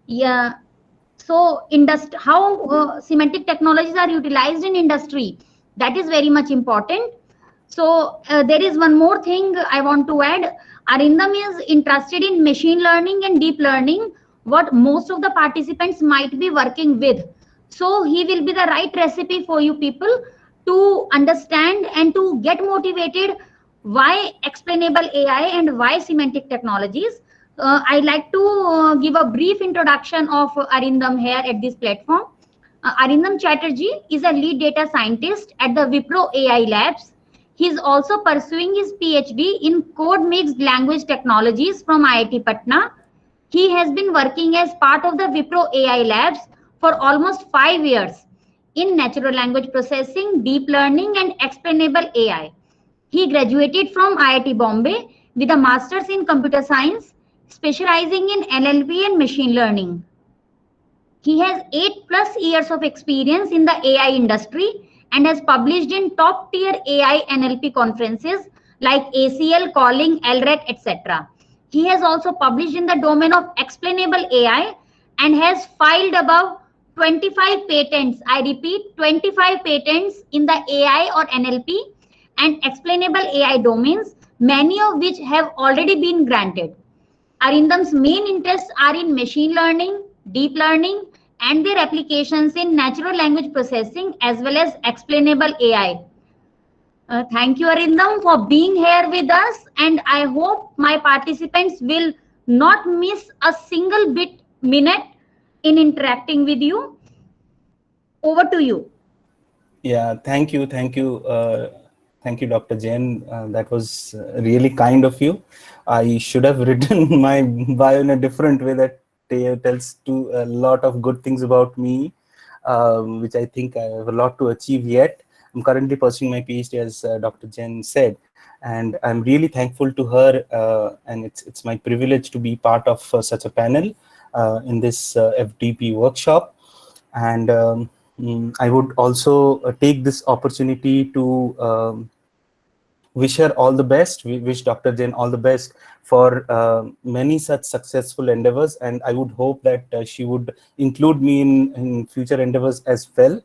Yeah. So how semantic technologies are utilized in industry, that is very much important. So there is one more thing I want to add. Arindam is interested in machine learning and deep learning, what most of the participants might be working with. So he will be the right recipe for you people to understand and to get motivated why explainable AI and why semantic technologies. I'd like to give a brief introduction of Arindam here at this platform. Arindam Chatterjee is a lead data scientist at the Wipro AI Labs. He is also pursuing his PhD in code mixed language technologies from IIT Patna. He has been working as part of the Wipro AI Labs for almost 5 years in natural language processing, deep learning, and explainable AI. He graduated from IIT Bombay with a master's in computer science, specializing in NLP and machine learning. He has 8+ years of experience in the AI industry and has published in top tier AI NLP conferences like ACL, Calling, LREC, etc. He has also published in the domain of explainable AI and has filed above 25 patents. I repeat, 25 patents in the AI or NLP and explainable AI domains, many of which have already been granted. Arindam's main interests are in machine learning, deep learning, and their applications in natural language processing as well as explainable AI. Thank you, Arindam, for being here with us, and I hope my participants will not miss a single minute in interacting with you. Over to you. Yeah, thank you, thank you, Dr. Jain. That was really kind of you. I should have written my bio in a different way that tells a lot of good things about me, which I think I have a lot to achieve yet. I'm currently pursuing my PhD, as Dr. Jain said, and I'm really thankful to her, and it's my privilege to be part of such a panel in this FDP workshop. And I would also take this opportunity to wish her all the best. We wish Dr. Jain all the best for many such successful endeavors, and I would hope that she would include me in future endeavors as well.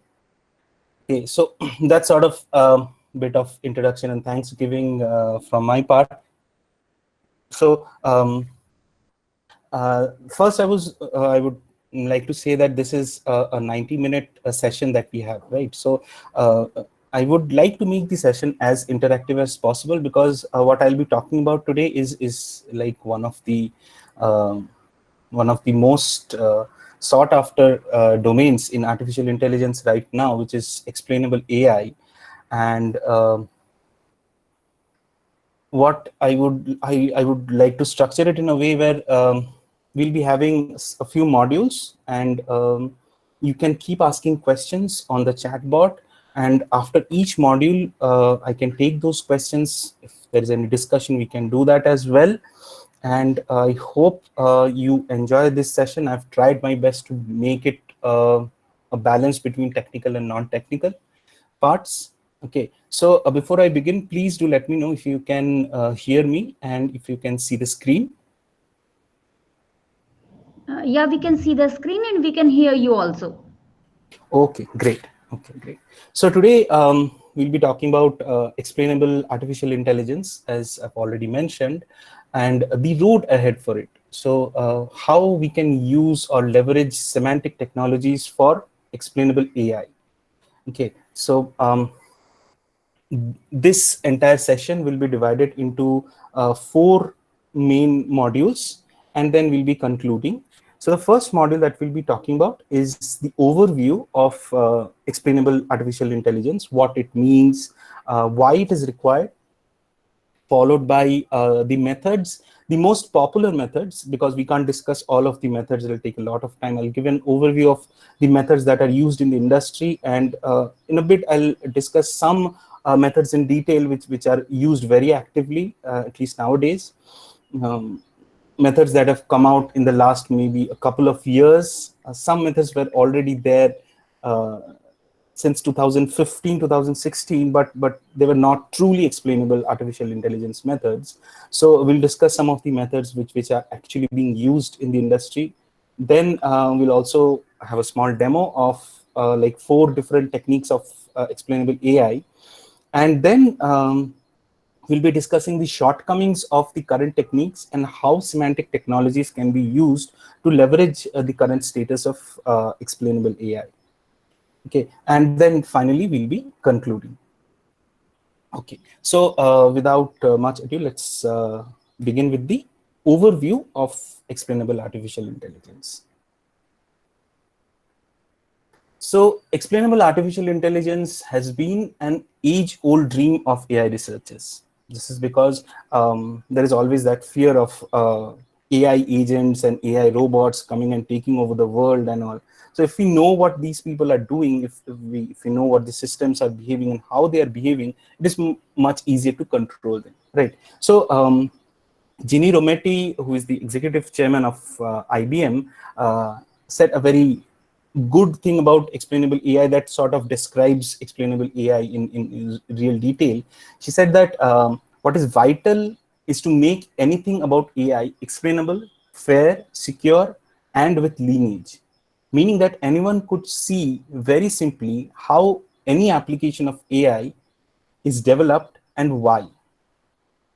Okay, so that's sort of a bit of introduction and Thanksgiving from my part. So first, I would like to say that this is a 90-minute session that we have, right? So I would like to make the session as interactive as possible, because what I'll be talking about today is like one of the most sought after domains in artificial intelligence right now, which is explainable AI. And what I would like to structure it in a way where we'll be having a few modules, and you can keep asking questions on the chat bot, and after each module I can take those questions. If there is any discussion, we can do that as well. And I hope you enjoy this session. I've tried my best to make it a balance between technical and non-technical parts. Okay, so before I begin, please do let me know if you can hear me and if you can see the screen. Yeah, we can see the screen and we can hear you also. Okay, great. Okay, great. So today we'll be talking about explainable artificial intelligence, as I've already mentioned, and the road ahead for it. So how we can use or leverage semantic technologies for explainable AI. Okay, so this entire session will be divided into 4 main modules, and then we'll be concluding. So the first module that we'll be talking about is the overview of explainable artificial intelligence, what it means, why it is required, followed by the methods, the most popular methods, because we can't discuss all of the methods, it'll take a lot of time. I'll give an overview of the methods that are used in the industry, and in a bit I'll discuss some methods in detail which are used very actively, at least nowadays. Methods that have come out in the last maybe a couple of years. Some methods were already there since 2015, 2016, but they were not truly explainable artificial intelligence methods. So we'll discuss some of the methods which are actually being used in the industry. Then we'll also have a small demo of like 4 different techniques of explainable AI. And then we'll be discussing the shortcomings of the current techniques and how semantic technologies can be used to leverage the current status of explainable AI. Okay, and then finally we'll be concluding. Okay, so without much ado, let's begin with the overview of explainable artificial intelligence. So explainable artificial intelligence has been an age-old dream of AI researchers. This is because there is always that fear of AI agents and AI robots coming and taking over the world and all. So if we know what these people are doing, if we know what the systems are behaving and how they are behaving, it is much easier to control them, right? So Ginni Rometty, who is the executive chairman of IBM, said a very good thing about explainable AI that sort of describes explainable AI in real detail. She said that what is vital is to make anything about AI explainable, fair, secure, and with lineage, meaning that anyone could see very simply how any application of AI is developed and why.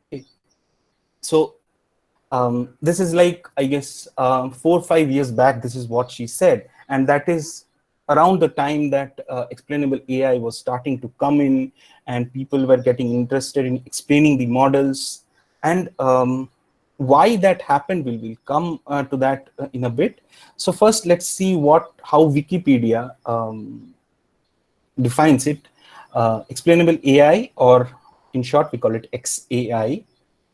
Okay. So this is like, I guess, 4 or 5 years back, this is what she said. And that is around the time that explainable AI was starting to come in and people were getting interested in explaining the models. And why that happened, we'll come to that in a bit. So first, let's see how Wikipedia defines it. Explainable AI, or in short, we call it XAI,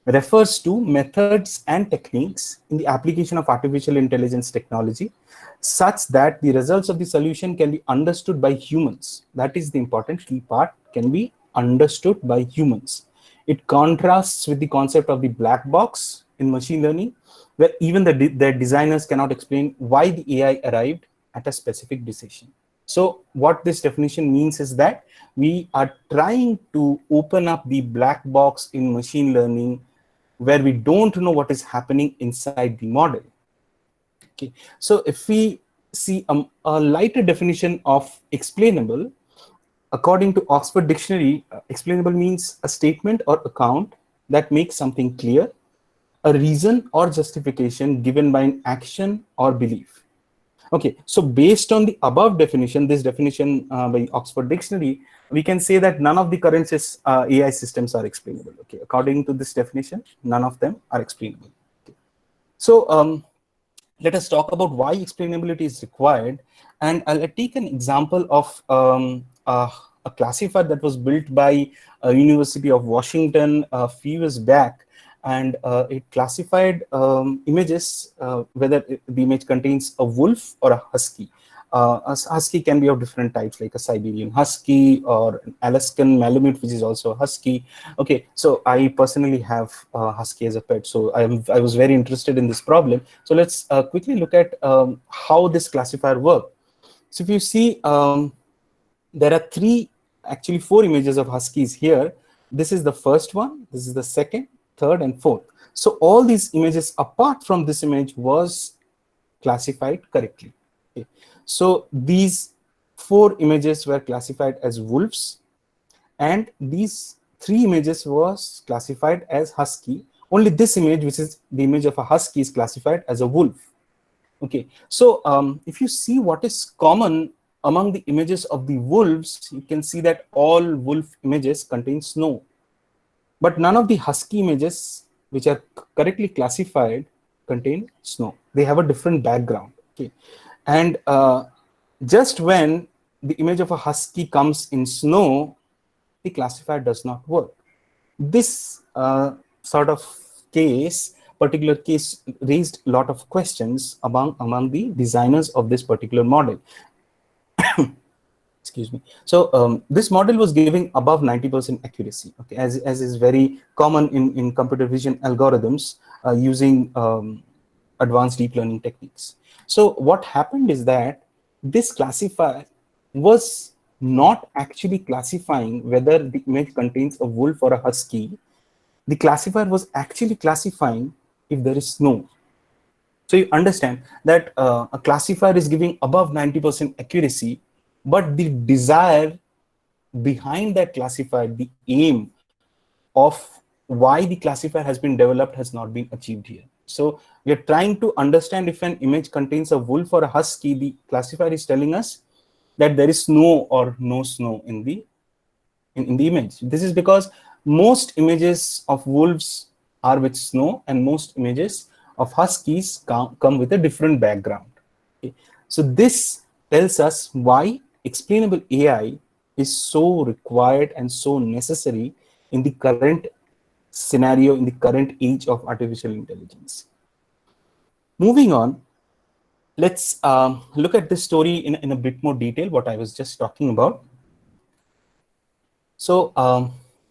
refers to methods and techniques in the application of artificial intelligence technology such that the results of the solution can be understood by humans. That is the important key part, can be understood by humans. It contrasts with the concept of the black box in machine learning, where even their designers cannot explain why the AI arrived at a specific decision. So what this definition means is that we are trying to open up the black box in machine learning where we don't know what is happening inside the model. Okay, so if we see a lighter definition of explainable, according to Oxford Dictionary, explainable means a statement or account that makes something clear, a reason or justification given by an action or belief. Okay, so based on the above definition, this definition by Oxford Dictionary, we can say that none of the current AI systems are explainable. Okay, according to this definition, none of them are explainable. Okay. So let us talk about why explainability is required, and I'll take an example of a classifier that was built by University of Washington a few years back, and it classified images, whether the image contains a wolf or a husky. A husky can be of different types, like a Siberian husky or an Alaskan Malamute, which is also a husky. Okay, so I personally have a husky as a pet, so I was very interested in this problem. So let's quickly look at how this classifier works. So if you see, there are actually four images of huskies here. This is the first one, this is the second, third, and fourth. So all these images apart from this image was classified correctly. Okay. So these four images were classified as wolves, and these three images was classified as husky. Only this image, which is the image of a husky, is classified as a wolf. Okay, so if you see what is common among the images of the wolves, you can see that all wolf images contain snow, but none of the husky images which are correctly classified contain snow. They have a different background. Okay, and just when the image of a husky comes in snow, the classifier does not work. This sort of particular case raised a lot of questions among the designers of this particular model. Excuse me. So this model was giving above 90% accuracy, okay, as is very common in computer vision algorithms using advanced deep learning techniques. So what happened is that this classifier was not actually classifying whether the image contains a wolf or a husky. The classifier was actually classifying if there is snow. So you understand that a classifier is giving above 90% accuracy, but the desire behind that classifier, the aim of why the classifier has been developed has not been achieved here. So we are trying to understand if an image contains a wolf or a husky. The classifier is telling us that there is snow or no snow in the image. This is because most images of wolves are with snow and most images of huskies come with a different background. Okay. So this tells us why explainable AI is so required and so necessary in the current scenario, in the current age of artificial intelligence. Moving on, let's look at this story in a bit more detail, what I was just talking about. So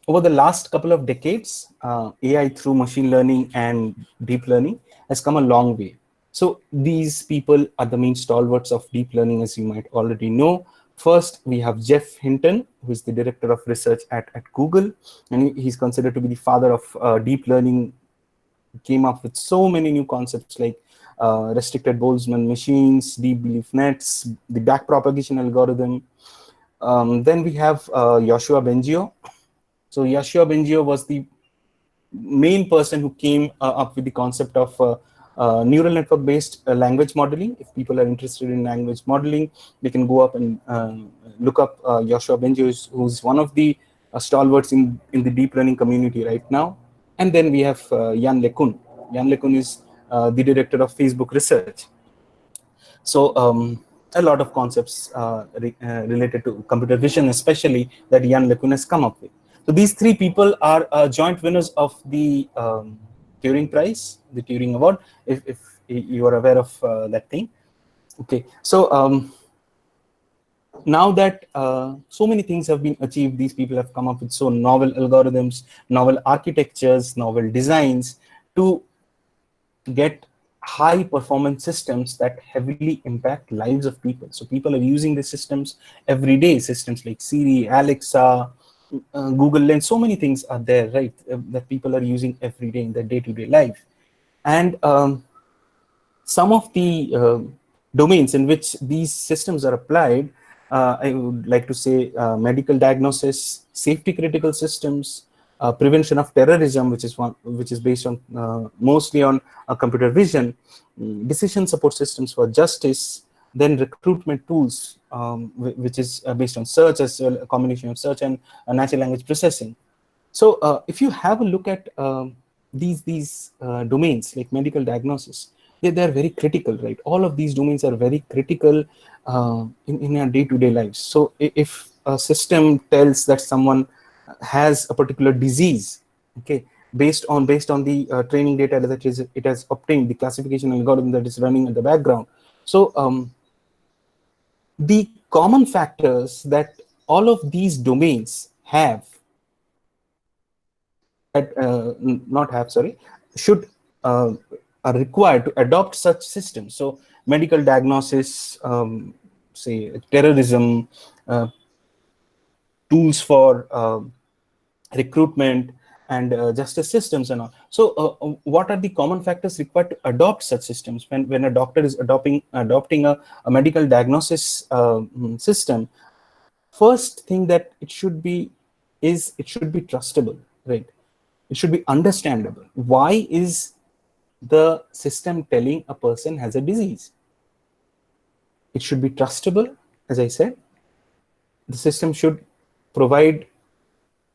over the last couple of decades, AI through machine learning and deep learning has come a long way. So these people are the main stalwarts of deep learning, as you might already know. First, we have Geoff Hinton, who is the director of research at Google, and he's considered to be the father of deep learning. He came up with so many new concepts like restricted Boltzmann machines, deep belief nets, the backpropagation algorithm. Then we have Yoshua Bengio. So Yoshua Bengio was the main person who came up with the concept of neural network based language modeling. If people are interested in language modeling, they can go up and look up Yoshua Bengio, who's one of the stalwarts in the deep learning community right now. And then we have Yann LeCun. Yann LeCun is the director of Facebook research. So a lot of concepts related to computer vision, especially that Yann LeCun has come up with. So these three people are joint winners of the Turing Prize, the Turing Award, if you are aware of that thing. Okay, so now that so many things have been achieved, these people have come up with so novel algorithms, novel architectures, novel designs to get high performance systems that heavily impact lives of people. So people are using these systems every day, systems like Siri, Alexa, Google Lens, so many things are there, right, that people are using every day in their day-to-day life. And some of the domains in which these systems are applied, I would like to say medical diagnosis, safety critical systems, prevention of terrorism, which is based on mostly on computer vision, decision support systems for justice, then recruitment tools, which is based on search as well, a combination of search and natural language processing. So if you have a look at these domains like medical diagnosis, they're very critical, right? All of these domains are very critical in our day-to-day lives. So if a system tells that someone has a particular disease, okay, based on the training data that it has obtained, the classification algorithm that is running in the background. So the common factors that all of these domains have, not have, sorry, should are required to adopt such systems. So medical diagnosis, say terrorism, tools for recruitment and justice systems and all. So what are the common factors required to adopt such systems? When a doctor is adopting a medical diagnosis system, first thing that it should be trustable, right? It should be understandable. Why is the system telling a person has a disease? It should be trustable, as I said. The system should provide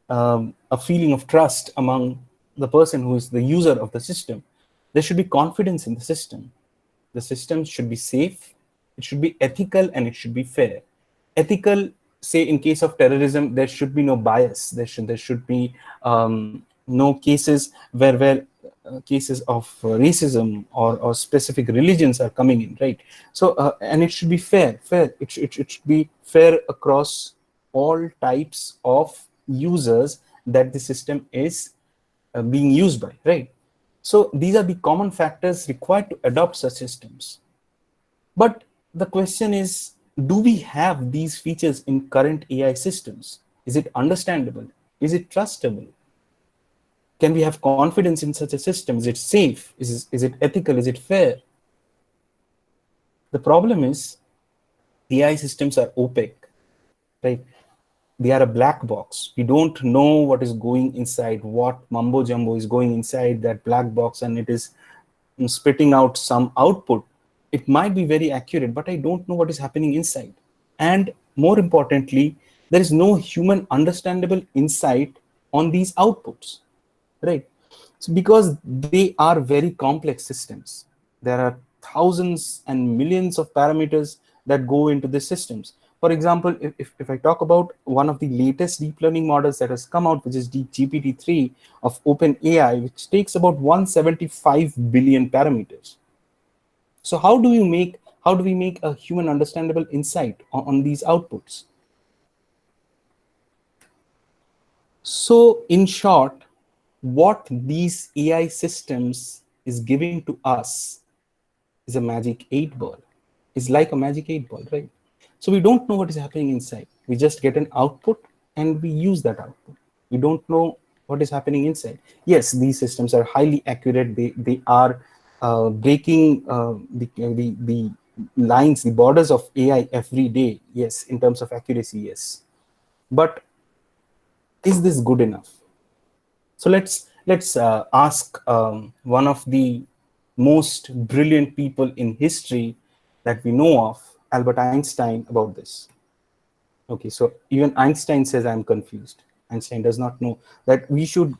a feeling of trust among the person who is the user of the system. There should be confidence in the system. The system should be safe, it should be ethical, and it should be fair. Ethical, say in case of terrorism, there should be no bias. There should be no cases where cases of racism or specific religions are coming in, right? So and it should be fair. It should be fair across all types of users that the system is being used by, right? So these are the common factors required to adopt such systems. But the question is, do we have these features in current AI systems? Is it understandable? Is it trustable? Can we have confidence in such a system? Is it safe? Is it ethical? Is it fair? The problem is AI systems are opaque, right? They are a black box. We don't know what is going inside, what mumbo jumbo is going inside that black box, and it is spitting out some output. It might be very accurate, but I don't know what is happening inside. And more importantly, there is no human understandable insight on these outputs, right? So because they are very complex systems, there are thousands and millions of parameters that go into the systems. For example, if I talk about one of the latest deep learning models that has come out, which is GPT-3 of OpenAI, which takes about 175 billion parameters. So how do we make a human understandable insight on these outputs? So in short, what these AI systems is giving to us is a magic 8-ball. It's like a magic 8-ball, right? So we don't know what is happening inside. We just get an output and we use that output. We don't know what is happening inside. Yes, these systems are highly accurate. They are breaking the lines, the borders of AI every day. Yes, in terms of accuracy, yes. But is this good enough? So let's ask one of the most brilliant people in history that we know of, Albert Einstein, about this. Okay, so even Einstein says I'm confused. Einstein does not know that we should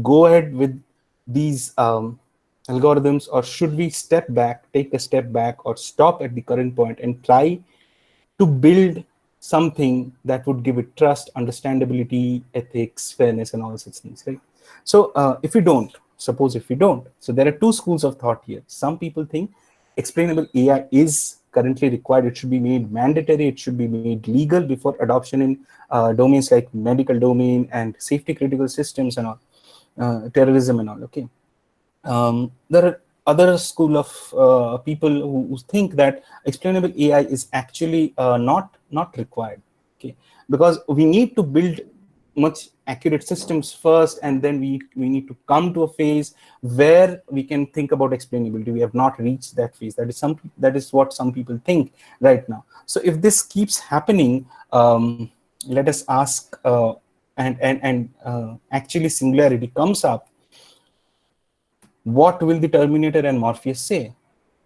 go ahead with these algorithms, or should we step back, take a step back, or stop at the current point and try to build something that would give it trust, understandability, ethics, fairness, and all such things, right? So if we don't, suppose if we don't, so there are two schools of thought here. Some people think explainable AI is currently required. It should be made mandatory. It should be made legal before adoption in domains like medical domain and safety critical systems and all, terrorism and all, okay? There are other school of people who think that explainable AI is actually not required, okay? Because we need to build much accurate systems first, and then we need to come to a phase where we can think about explainability. We have not reached that phase. That is what some people think right now. So if this keeps happening, let us ask, and actually singularity comes up, what will the Terminator and Morpheus say?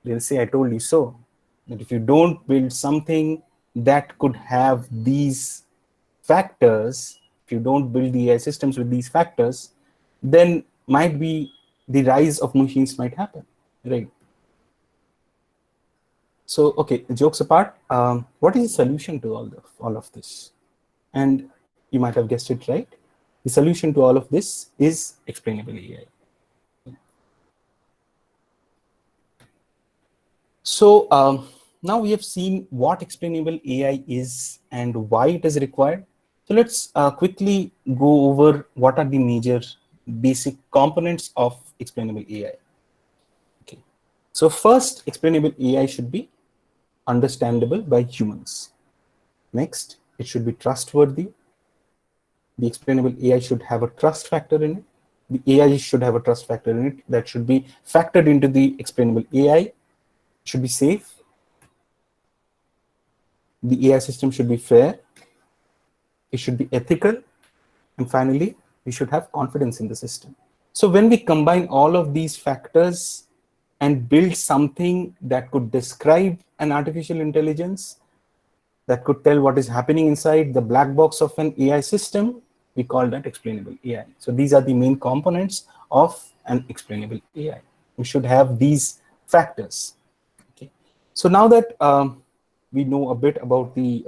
They'll say, I told you so. That if you don't build something that could have these factors, if you don't build the AI systems with these factors, then might be the rise of machines might happen, right? So, okay, jokes apart, what is the solution to all of this? And you might have guessed it right. The solution to all of this is explainable AI. So now we have seen what explainable AI is and why it is required. So let's quickly go over what are the major basic components of explainable AI. Okay. So first, explainable AI should be understandable by humans. Next, it should be trustworthy. The explainable AI should have a trust factor in it. The AI should have a trust factor in it that should be factored into the explainable AI. It should be safe. The AI system should be fair. It should be ethical. And finally, we should have confidence in the system. So when we combine all of these factors and build something that could describe an artificial intelligence, that could tell what is happening inside the black box of an AI system, we call that explainable AI. So these are the main components of an explainable AI. We should have these factors. Okay. So now that we know a bit about the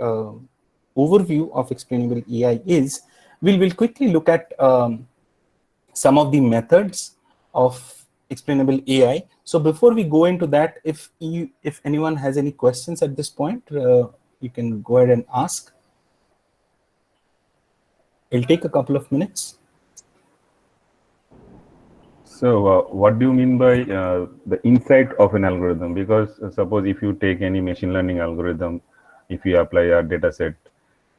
overview of explainable AI is, we will quickly look at some of the methods of explainable AI. So before we go into that, if anyone has any questions at this point, you can go ahead and ask. It'll take a couple of minutes. So what do you mean by the insight of an algorithm? Because suppose if you take any machine learning algorithm, if you apply a data set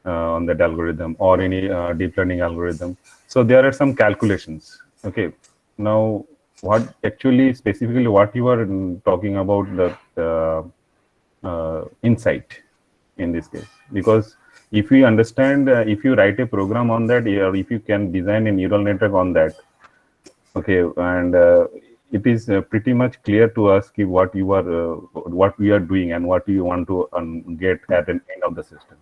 on that algorithm, or any deep learning algorithm, so there are some calculations. Okay. Now, what actually specifically what you are talking about, the insight in this case, because if we understand, if you write a program on that, or if you can design a neural network on that, okay, and it is pretty much clear to us what you are, what we are doing, and what you want to get at an end of the system.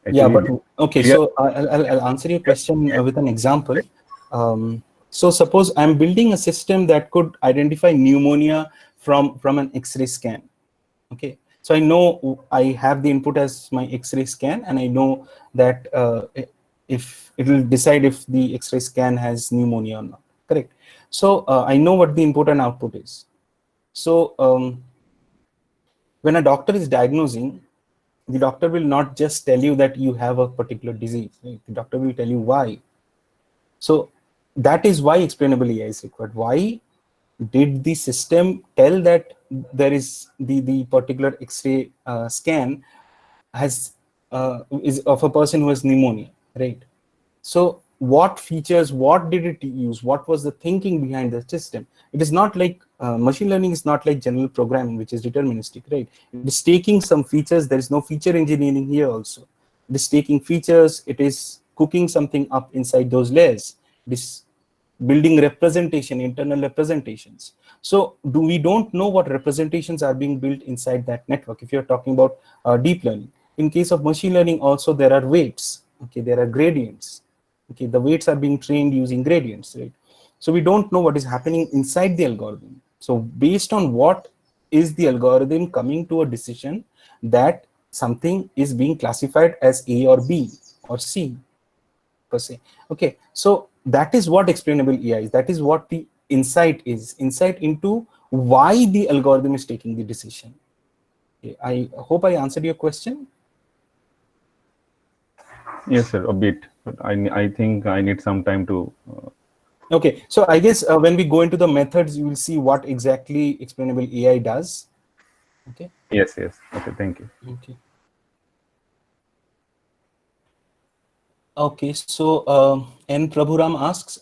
Actually, yeah, but okay, so I'll answer your question with an example. So suppose I'm building a system that could identify pneumonia from an X-ray scan. Okay, so I know I have the input as my X-ray scan, and I know that if it will decide if the X-ray scan has pneumonia or not. Correct. So I know what the input and output is. So when a doctor is diagnosing, the doctor will not just tell you that you have a particular disease. Right? The doctor will tell you why. So that is why explainable AI is required. Why did the system tell that there is the particular X-ray scan has is of a person who has pneumonia, right? So what features, what did it use, what was the thinking behind the system? It is not like machine learning is not like general programming, which is deterministic, right? It is taking some features. There is no feature engineering here also. It is taking features, it is cooking something up inside those layers. It is building representation, internal representations. So we don't know what representations are being built inside that network. If you're talking about deep learning, in case of machine learning also, there are weights, okay, there are gradients, okay, the weights are being trained using gradients, right? So we don't know what is happening inside the algorithm. So based on what is the algorithm coming to a decision that something is being classified as A or B or C per se. Okay, so that is what explainable AI is. That is what the insight is, insight into why the algorithm is taking the decision. Okay, I hope I answered your question. yes, sir, a bit, but I think I need some time to. Okay, so I guess when we go into the methods, you will see what exactly explainable AI does. Okay. Yes, yes. Okay, thank you. Okay. Okay, so N. Prabhuram asks,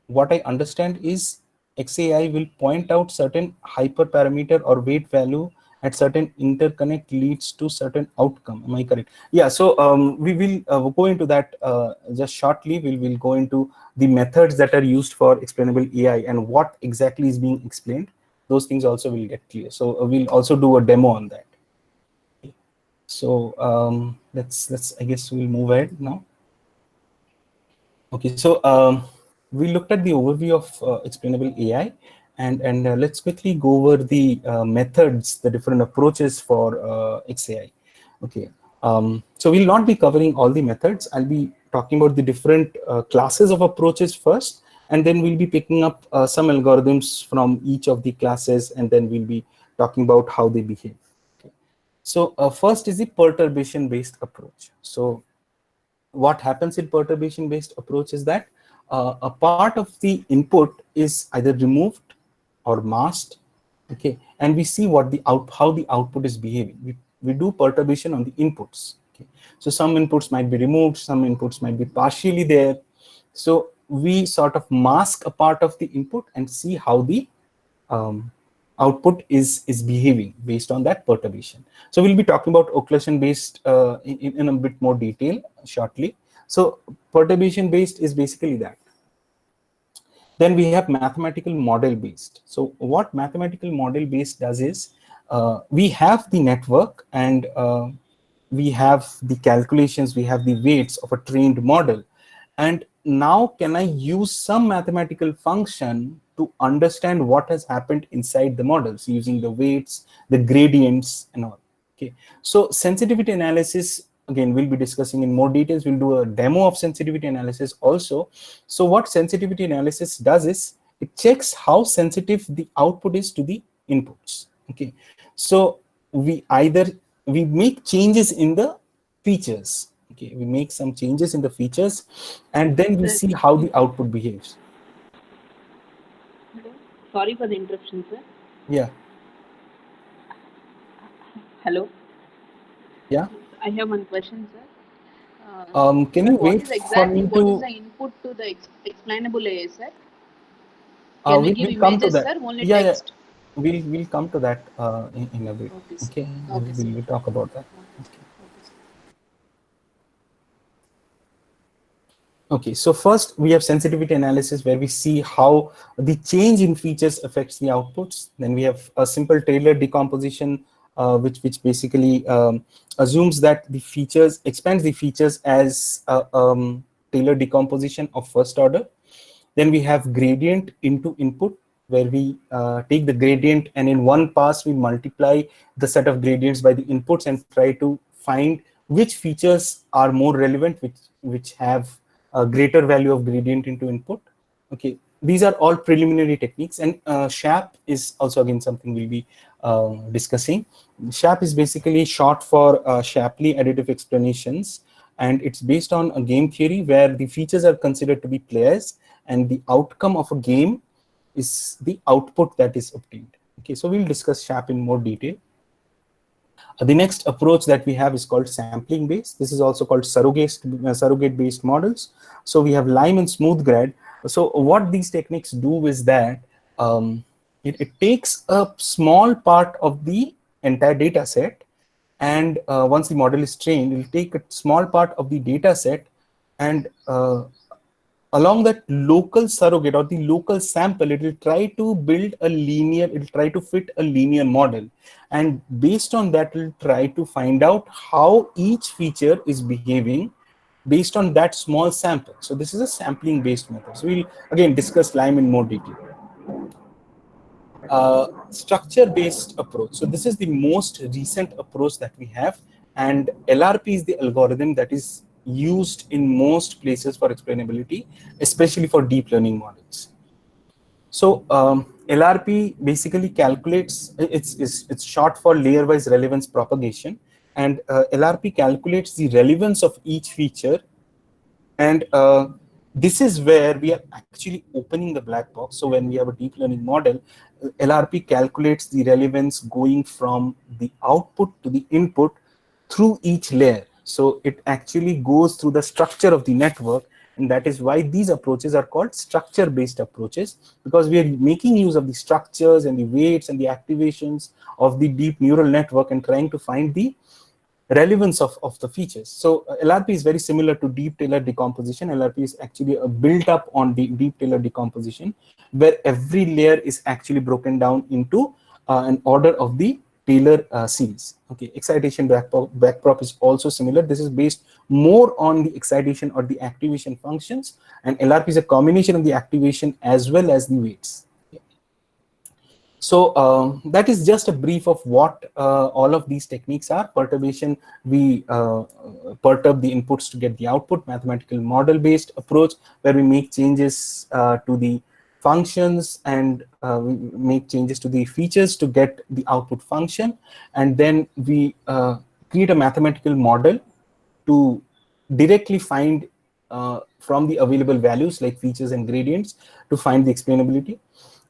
what I understand is XAI will point out certain hyperparameter or weight value at certain interconnect leads to certain outcome. Am I correct? Yeah, so we will go into that just shortly. We'll go into the methods that are used for explainable AI and what exactly is being explained. Those things also will get clear. So we'll also do a demo on that. Okay. So let's I guess we'll move ahead now. Okay, so we looked at the overview of explainable AI, and let's quickly go over the methods, the different approaches for XAI. Okay, so we'll not be covering all the methods. I'll be talking about the different classes of approaches first, and then we'll be picking up some algorithms from each of the classes, and then we'll be talking about how they behave. Okay. So first is the perturbation-based approach. So what happens in perturbation-based approach is that a part of the input is either removed or masked, okay, and we see what the how the output is behaving. We do perturbation on the inputs. Okay, so some inputs might be removed, some inputs might be partially there. So we sort of mask a part of the input and see how the output is behaving based on that perturbation. So we'll be talking about occlusion based in a bit more detail shortly. So perturbation based is basically that. Then we have mathematical model based. So what mathematical model based does is we have the network and we have the calculations, we have the weights of a trained model. And now can I use some mathematical function to understand what has happened inside the models using the weights, the gradients and all. Okay, so sensitivity analysis, again, we'll be discussing in more details. We'll do a demo of sensitivity analysis also. So what sensitivity analysis does is it checks how sensitive the output is to the inputs. Okay, so we make changes in the features. Okay, we make some changes in the features and then we see how the output behaves. Sorry for the interruption, sir. Yeah. Hello. Yeah. I have one question, sir. Can you wait for me to? What is the input to the explainable AI, sir? Can we give come to images, that. sir? Only Yeah, text? we'll come to that in a bit. Okay, sir. Okay, Okay, sir. we'll talk about that. Okay. Okay, so first we have sensitivity analysis where we see how the change in features affects the outputs. Then we have a simple Taylor decomposition, which basically assumes that the features expands the features as a Taylor decomposition of first order. Then we have gradient into input, where we take the gradient and in one pass we multiply the set of gradients by the inputs and try to find which features are more relevant, which have a greater value of gradient into input. Okay, these are all preliminary techniques, and SHAP is also again something we'll be discussing. SHAP is basically short for Shapley additive explanations, and it's based on a game theory where the features are considered to be players and the outcome of a game is the output that is obtained. Okay, so we'll discuss SHAP in more detail. The next approach that we have is called sampling based. This is also called surrogate based models. So we have Lime and SmoothGrad. So what these techniques do is that it takes a small part of the entire data set, and once the model is trained, it will take a small part of the data set, and along that local surrogate or the local sample, it will try to build a linear, it will try to fit a linear model. And based on that, it will try to find out how each feature is behaving based on that small sample. So this is a sampling based method. So we'll again discuss Lime in more detail. Structure based approach. So this is the most recent approach that we have, and LRP is the algorithm that is used in most places for explainability, especially for deep learning models. So LRP basically calculates, it's short for layer wise relevance propagation, and LRP calculates the relevance of each feature, and this is where we are actually opening the black box. So when we have a deep learning model, LRP calculates the relevance going from the output to the input through each layer. So it actually goes through the structure of the network, and that is why these approaches are called structure-based approaches, because we are making use of the structures and the weights and the activations of the deep neural network and trying to find the relevance of the features. So LRP is very similar to deep Taylor decomposition. LRP is actually built up on the deep Taylor decomposition, where every layer is actually broken down into an order of the Taylor series. Okay, excitation backprop is also similar. This is based more on the excitation or the activation functions, and LRP is a combination of the activation as well as the weights. So that is just a brief of what all of these techniques are. Perturbation, we perturb the inputs to get the output. Mathematical model based approach, where we make changes to the functions and we make changes to the features to get the output function, and then we create a mathematical model to directly find from the available values like features and gradients to find the explainability.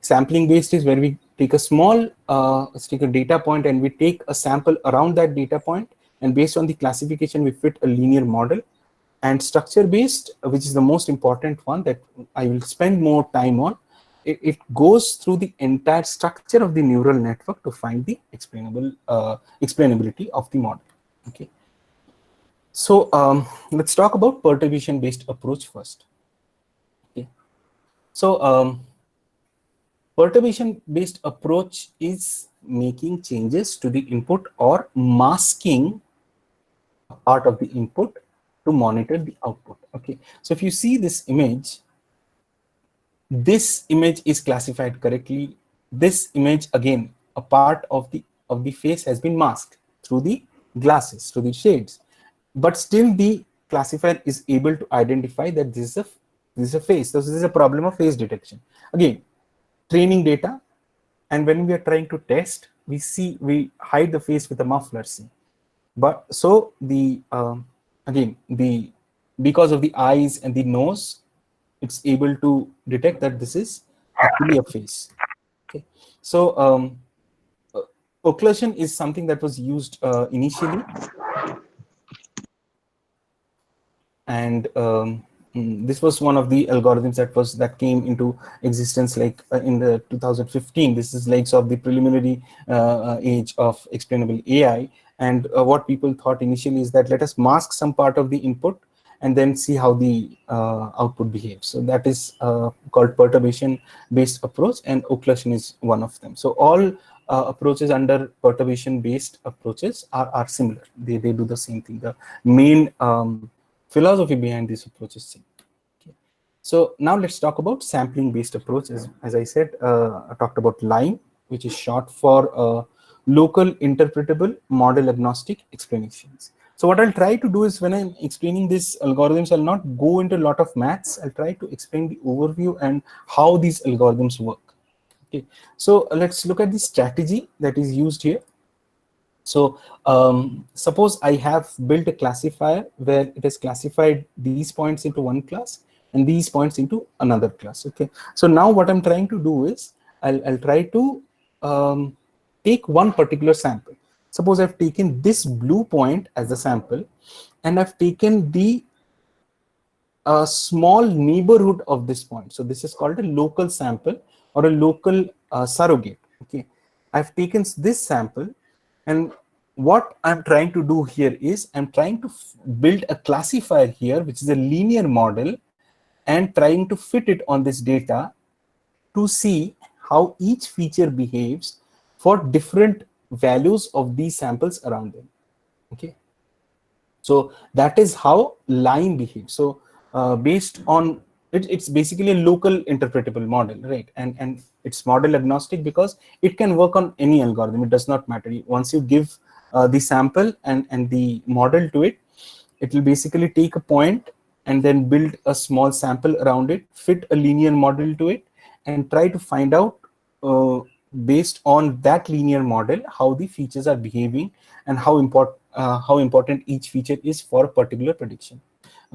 Sampling based is where we take a small, let's take a data point and we take a sample around that data point, and based on the classification, we fit a linear model. And structure based, which is the most important one that I will spend more time on, it goes through the entire structure of the neural network to find the explainability of the model. Okay. So let's talk about perturbation based approach first. Okay. So perturbation based approach is making changes to the input or masking a part of the input to monitor the output. Okay, so if you see this image is classified correctly. This image, again, a part of the face has been masked through the glasses, through the shades, but still the classifier is able to identify that this is a face. So this is a problem of face detection. Again, training data, and when we are trying to test, we hide the face with a muffler. See, but so the again, because of the eyes and the nose, it's able to detect that this is actually a face. Okay, so occlusion is something that was used initially, and this was one of the algorithms that came into existence like in the 2015. This is like of the preliminary age of explainable AI. And what people thought initially is that let us mask some part of the input and then see how the output behaves. So that is called perturbation-based approach, and occlusion is one of them. So all approaches under perturbation-based approaches are similar. They do the same thing. The main philosophy behind this approach is same. Okay. So now let's talk about sampling-based approaches. As I said, I talked about LIME, which is short for local interpretable model agnostic explanations. So what I'll try to do is when I'm explaining these algorithms, I'll not go into a lot of maths. I'll try to explain the overview and how these algorithms work. Okay, so let's look at the strategy that is used here. So suppose I have built a classifier where it has classified these points into one class and these points into another class. Okay, so now what I'm trying to do is I'll try to take one particular sample. Suppose I've taken this blue point as a sample, and I've taken the small neighborhood of this point. So this is called a local sample or a local surrogate. Okay, I've taken this sample, and what I'm trying to do here is I'm trying to build a classifier here, which is a linear model, and trying to fit it on this data to see how each feature behaves for different values of these samples around them. Okay, so that is how LIME behaves. So based on it, it's basically a local interpretable model, right? And it's model agnostic because it can work on any algorithm. It does not matter. Once you give the sample and the model to it, it will basically take a point and then build a small sample around it, fit a linear model to it, and try to find out based on that linear model how the features are behaving and how important each feature is for a particular prediction.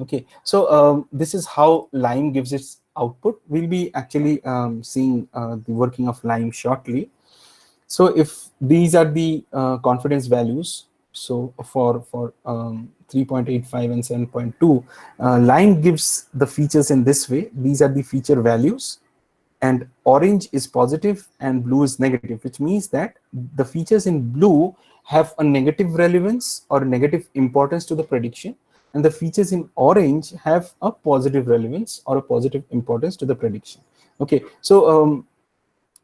Okay, so this is how LIME gives its output. We'll be actually seeing the working of LIME shortly. So if these are the confidence values, so for 3.85 and 7.2, LIME gives the features in this way. These are the feature values, and orange is positive and blue is negative, which means that the features in blue have a negative relevance or negative importance to the prediction, and the features in orange have a positive relevance or a positive importance to the prediction. Okay, so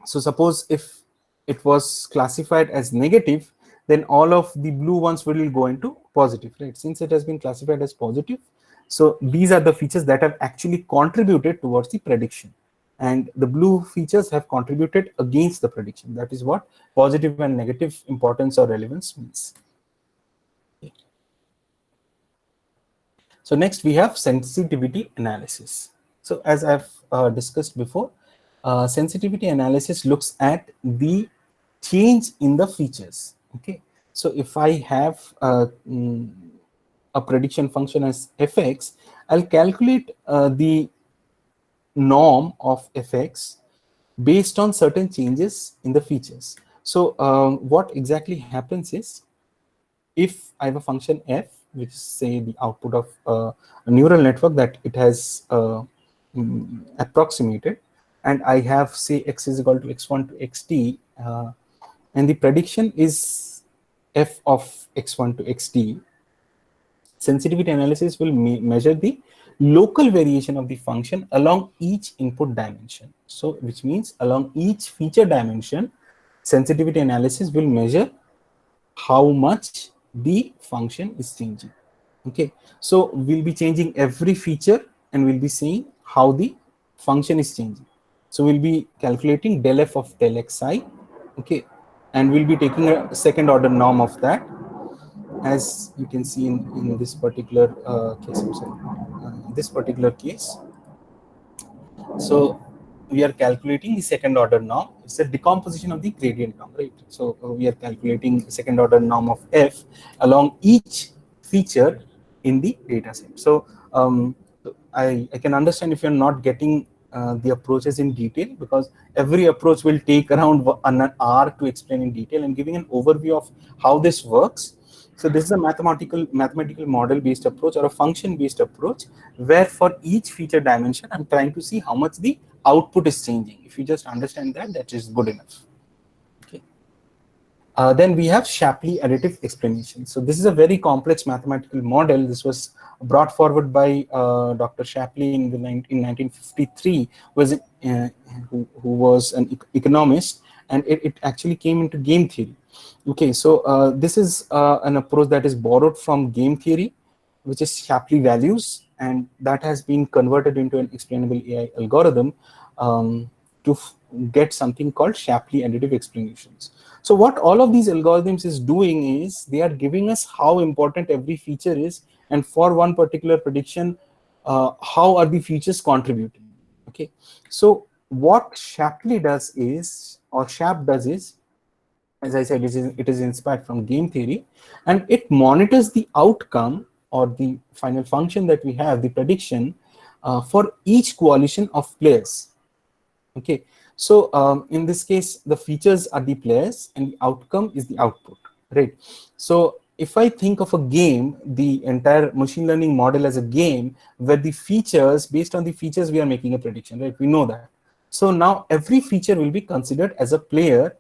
so suppose if it was classified as negative, then all of the blue ones will go into positive, right? Since it has been classified as positive, so these are the features that have actually contributed towards the prediction, and the blue features have contributed against the prediction. That is what positive and negative importance or relevance means. Okay. So next we have sensitivity analysis. So as I've discussed before, sensitivity analysis looks at the change in the features. Okay, so if I have a prediction function as fx, I'll calculate the norm of fx based on certain changes in the features. So what exactly happens is, if I have a function f, which is say the output of a neural network that it has approximated, and I have say x is equal to x1 to xt, and the prediction is f of x1 to xt, sensitivity analysis will measure the local variation of the function along each input dimension. So which means along each feature dimension, sensitivity analysis will measure how much the function is changing. Okay, so we'll be changing every feature and we'll be seeing how the function is changing. So we'll be calculating del f of del xi. Okay, and we'll be taking a second order norm of that, as you can see in this particular case. I'm sorry, this particular case. So we are calculating the second order norm. It's a decomposition of the gradient norm, right? So we are calculating second order norm of f along each feature in the data set. So I can understand if you're not getting the approaches in detail, because every approach will take around an hour to explain in detail, and giving an overview of how this works So this is a mathematical model based approach or a function based approach, where for each feature dimension, I'm trying to see how much the output is changing. If you just understand that, that is good enough. Okay. Then we have Shapley additive explanation. So this is a very complex mathematical model. This was brought forward by Dr. Shapley in 1953, who was an economist, and it actually came into game theory. Okay, so this is an approach that is borrowed from game theory, which is Shapley values, and that has been converted into an explainable AI algorithm to get something called Shapley additive explanations. So what all of these algorithms is doing is they are giving us how important every feature is, and for one particular prediction, how are the features contributing. Okay, so what Shapley does is, or SHAP does is, as I said, it is inspired from game theory, and it monitors the outcome or the final function that we have, the prediction, for each coalition of players. Okay, so in this case, the features are the players and the outcome is the output, right? So if I think of a game, the entire machine learning model as a game, where the features, based on the features, we are making a prediction, right? We know that. So now every feature will be considered as a player,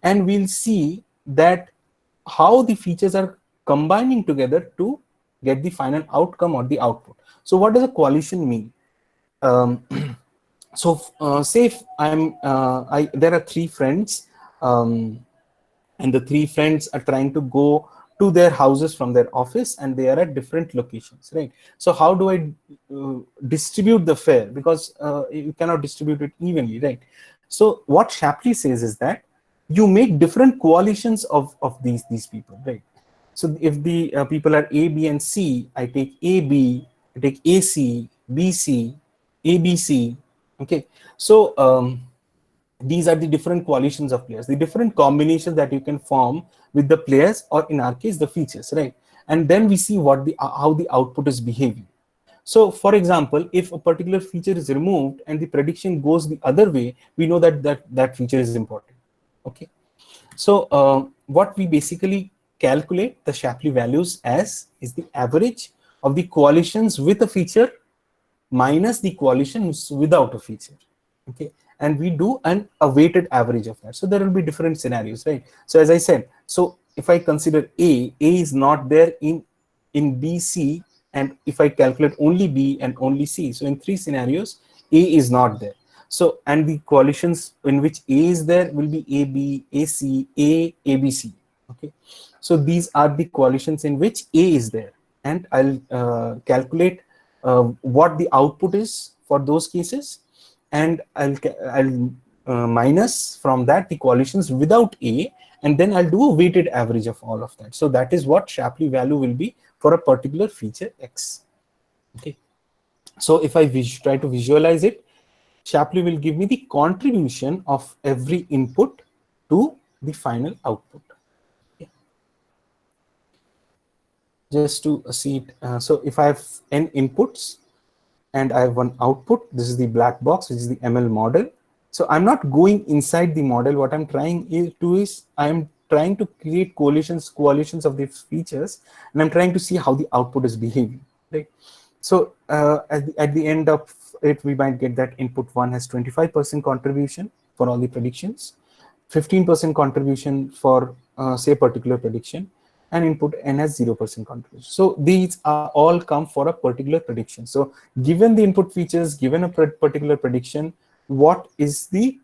and we'll see that how the features are combining together to get the final outcome or the output. So what does a coalition mean? So say if there are three friends, and the three friends are trying to go to their houses from their office, and they are at different locations, right? So how do I distribute the fare? Because you cannot distribute it evenly, right? So what Shapley says is that you make different coalitions of these people, right? So if the people are A, B, and C, I take AB, I take AC, BC, ABC. Okay, so these are the different coalitions of players, the different combinations that you can form with the players, or in our case, the features, right? And then we see what how the output is behaving. So for example, if a particular feature is removed and the prediction goes the other way, we know that that feature is important. Okay, so what we basically calculate the Shapley values as is the average of the coalitions with a feature minus the coalitions without a feature. Okay, and we do a weighted average of that. So there will be different scenarios, right? So as I said, so if I consider A is not there in BC, and if I calculate only B and only C, so in three scenarios, A is not there. So, and the coalitions in which A is there will be AB, AC, ABC. Okay, so these are the coalitions in which A is there, and I'll calculate what the output is for those cases, and I'll minus from that the coalitions without A, and then I'll do a weighted average of all of that. So that is what Shapley value will be for a particular feature X. Okay, so if I try to visualize it, Shapley will give me the contribution of every input to the final output. Okay. Just to see it, so if I have n inputs and I have one output, this is the black box, which is the ML model. So I'm not going inside the model. What I'm trying to do is I'm trying to create coalitions of these features, and I'm trying to see how the output is behaving, right? So at the end of it, we might get that input 1 has 25% contribution for all the predictions, 15% contribution for say particular prediction, and input n has 0% contribution. So these are all come for a particular prediction. So given the input features, given a particular prediction, what is the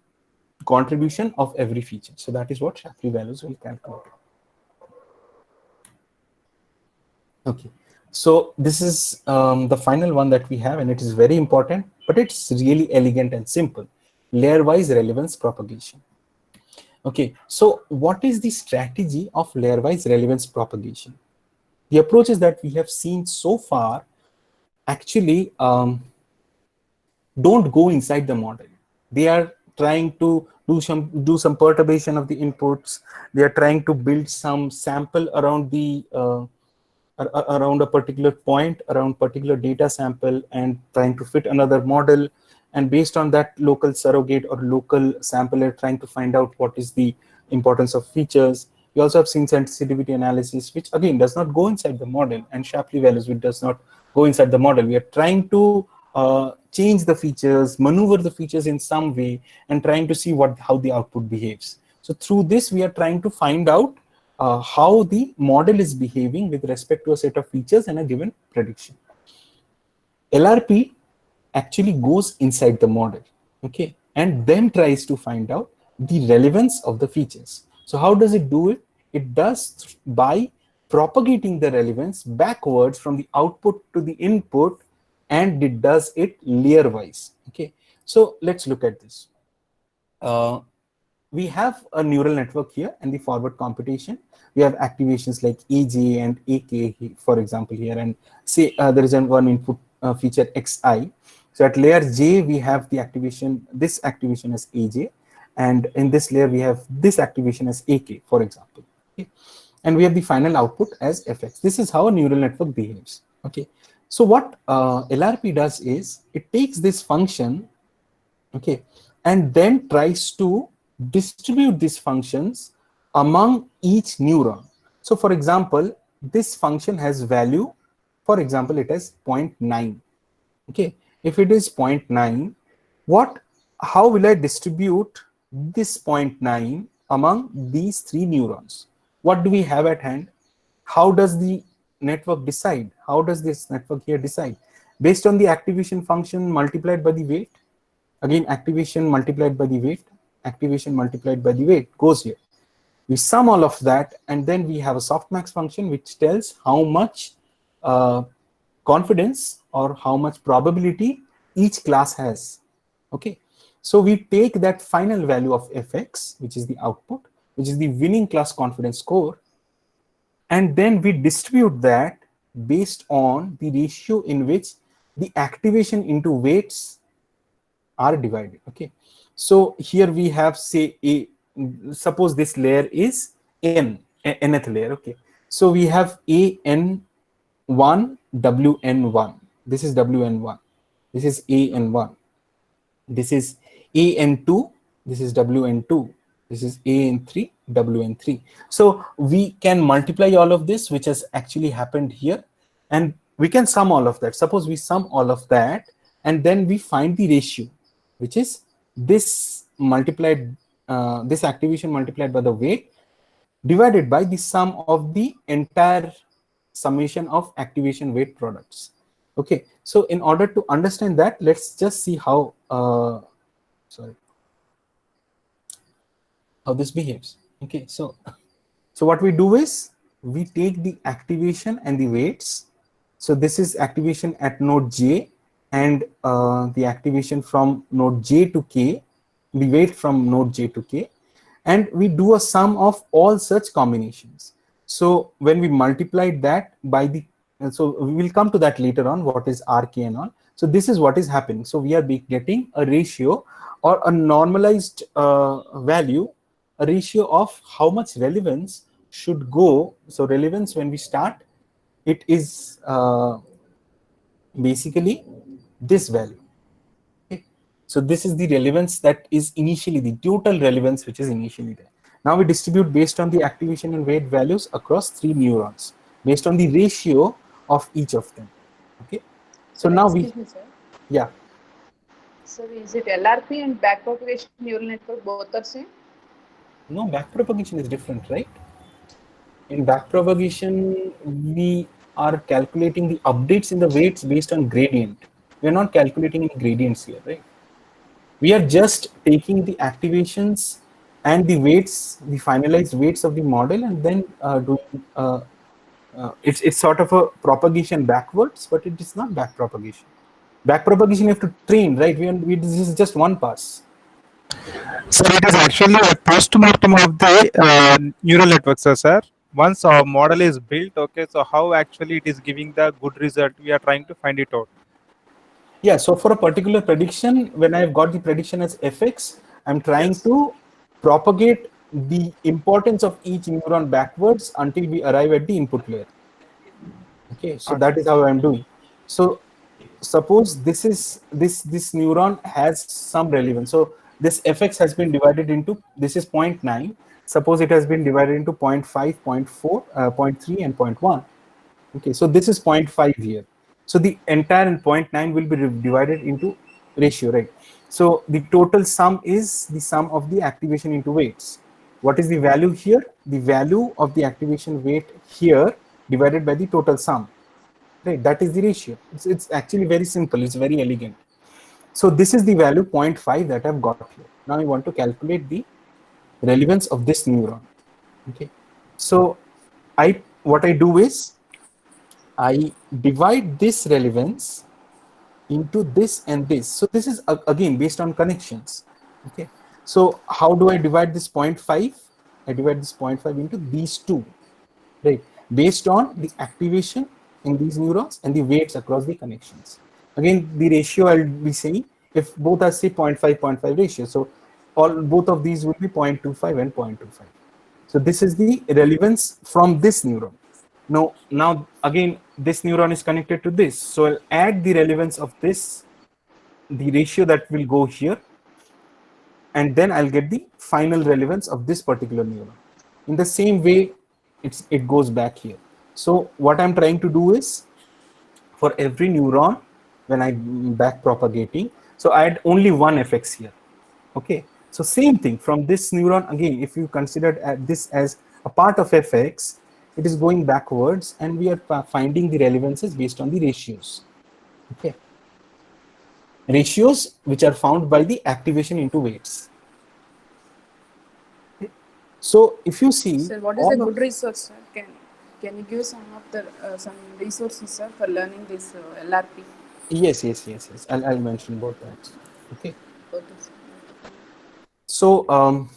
contribution of every feature? So that is what Shapley values will calculate. Okay, so this is the final one that we have, and it is very important, but it's really elegant and simple. Layer-wise relevance propagation. Okay, so what is the strategy of layer-wise relevance propagation? The approaches that we have seen so far actually don't go inside the model. They are trying to do some perturbation of the inputs. They are trying to build some sample around the around a particular point, around particular data sample, and trying to fit another model. And based on that local surrogate or local sampler, trying to find out what is the importance of features. We also have seen sensitivity analysis, which again does not go inside the model, and Shapley values, which does not go inside the model. We are trying to change the features, maneuver the features in some way, and trying to see how the output behaves. So through this, we are trying to find out how the model is behaving with respect to a set of features and a given prediction. LRP actually goes inside the model, okay, and then tries to find out the relevance of the features. So how does it do it? It does by propagating the relevance backwards from the output to the input, and it does it layer wise. Okay, so let's look at this. We have a neural network here and the forward computation. We have activations like AJ and AK, for example, here, and say there is one input feature XI. So at layer J, we have the activation, this activation as AJ, and in this layer, we have this activation as AK, for example. Okay? And we have the final output as FX. This is how a neural network behaves. Okay. So what LRP does is it takes this function, okay, and then tries to distribute these functions among each neuron. So for example, this function has value, for example, it has 0.9. Okay, if it is 0.9, how will I distribute this 0.9 among these three neurons? What do we have at hand? How does the network decide? How does this network here decide? Based on the activation function multiplied by the weight. Again, activation multiplied by the weight, activation multiplied by the weight goes here. We sum all of that, and then we have a softmax function which tells how much confidence or how much probability each class has. Okay, so we take that final value of Fx, which is the output, which is the winning class confidence score, and then we distribute that based on the ratio in which the activation into weights are divided. Okay, so here we have, say, suppose this layer is nth layer. Okay, so we have AN1, WN1. This is WN1. This is AN1. This is AN2. This is WN2. This is AN3, WN3. So we can multiply all of this, which has actually happened here, and we can sum all of that. Suppose we sum all of that, and then we find the ratio, which is this multiplied, this activation multiplied by the weight divided by the sum of the entire summation of activation weight products. Okay, so in order to understand that, let's just see how how this behaves. Okay, so what we do is we take the activation and the weights. So this is activation at node J, and the activation from node J to K, the weight from node J to K, and we do a sum of all such combinations. So when we multiplied that by the, so we will come to that later on, what is RK and all. So this is what is happening. So we are getting a ratio or a normalized value, a ratio of how much relevance should go. So relevance, when we start, it is basically this value. Okay, so this is the relevance that is initially the total relevance which is initially there. Now we distribute based on the activation and weight values across three neurons based on the ratio of each of them. Okay, so now excuse me, sir. Yeah. Sir, is it LRP and backpropagation neural network both are same? No, backpropagation is different, right? In backpropagation, we are calculating the updates in the weights based on gradient. We are not calculating any gradients here, right? We are just taking the activations and the weights, the finalized weights of the model, and then doing it's sort of a propagation backwards, but it is not backpropagation. Backpropagation you have to train, right? This is just one pass. So it is actually a post-mortem of the neural network, sir. Once our model is built, okay, so how actually it is giving the good result, we are trying to find it out. Yeah, so for a particular prediction, when I've got the prediction as Fx, I'm trying to propagate the importance of each neuron backwards until we arrive at the input layer. Okay, so that is how I'm doing. So suppose this is this neuron has some relevance. So this Fx has been divided into, this is 0.9. suppose it has been divided into 0.5, 0.4, 0.3 and 0.1. Okay, so this is 0.5 here. So the entire 0.9 will be divided into ratio, right? So the total sum is the sum of the activation into weights. What is the value here? The value of the activation weight here divided by the total sum, right? That is the ratio. It's actually very simple. It's very elegant. So this is the value 0.5 that I've got here. Now I want to calculate the relevance of this neuron. Okay, so what I do is I divide this relevance into this and this. So this is again based on connections. Okay, so how do I divide this 0.5? I divide this 0.5 into these two, right? Based on the activation in these neurons and the weights across the connections. Again, the ratio I'll be saying if both are say 0.5, 0.5 ratio. So both of these will be 0.25 and 0.25. So this is the relevance from this neuron. Now again, this neuron is connected to this. So I'll add the relevance of this, the ratio that will go here, and then I'll get the final relevance of this particular neuron. In the same way, it goes back here. So what I'm trying to do is, for every neuron, when I'm back propagating, so I had only one fx here. Okay, so same thing from this neuron again. If you consider this as a part of fx, it is going backwards, and we are finding the relevances based on the ratios. Okay, ratios which are found by the activation into weights. Okay. So if you see, Sir, what is a good resource, sir? Can you give some of the some resources, sir, for learning this LRP? Yes. I'll mention about that. Okay. Okay, sir. So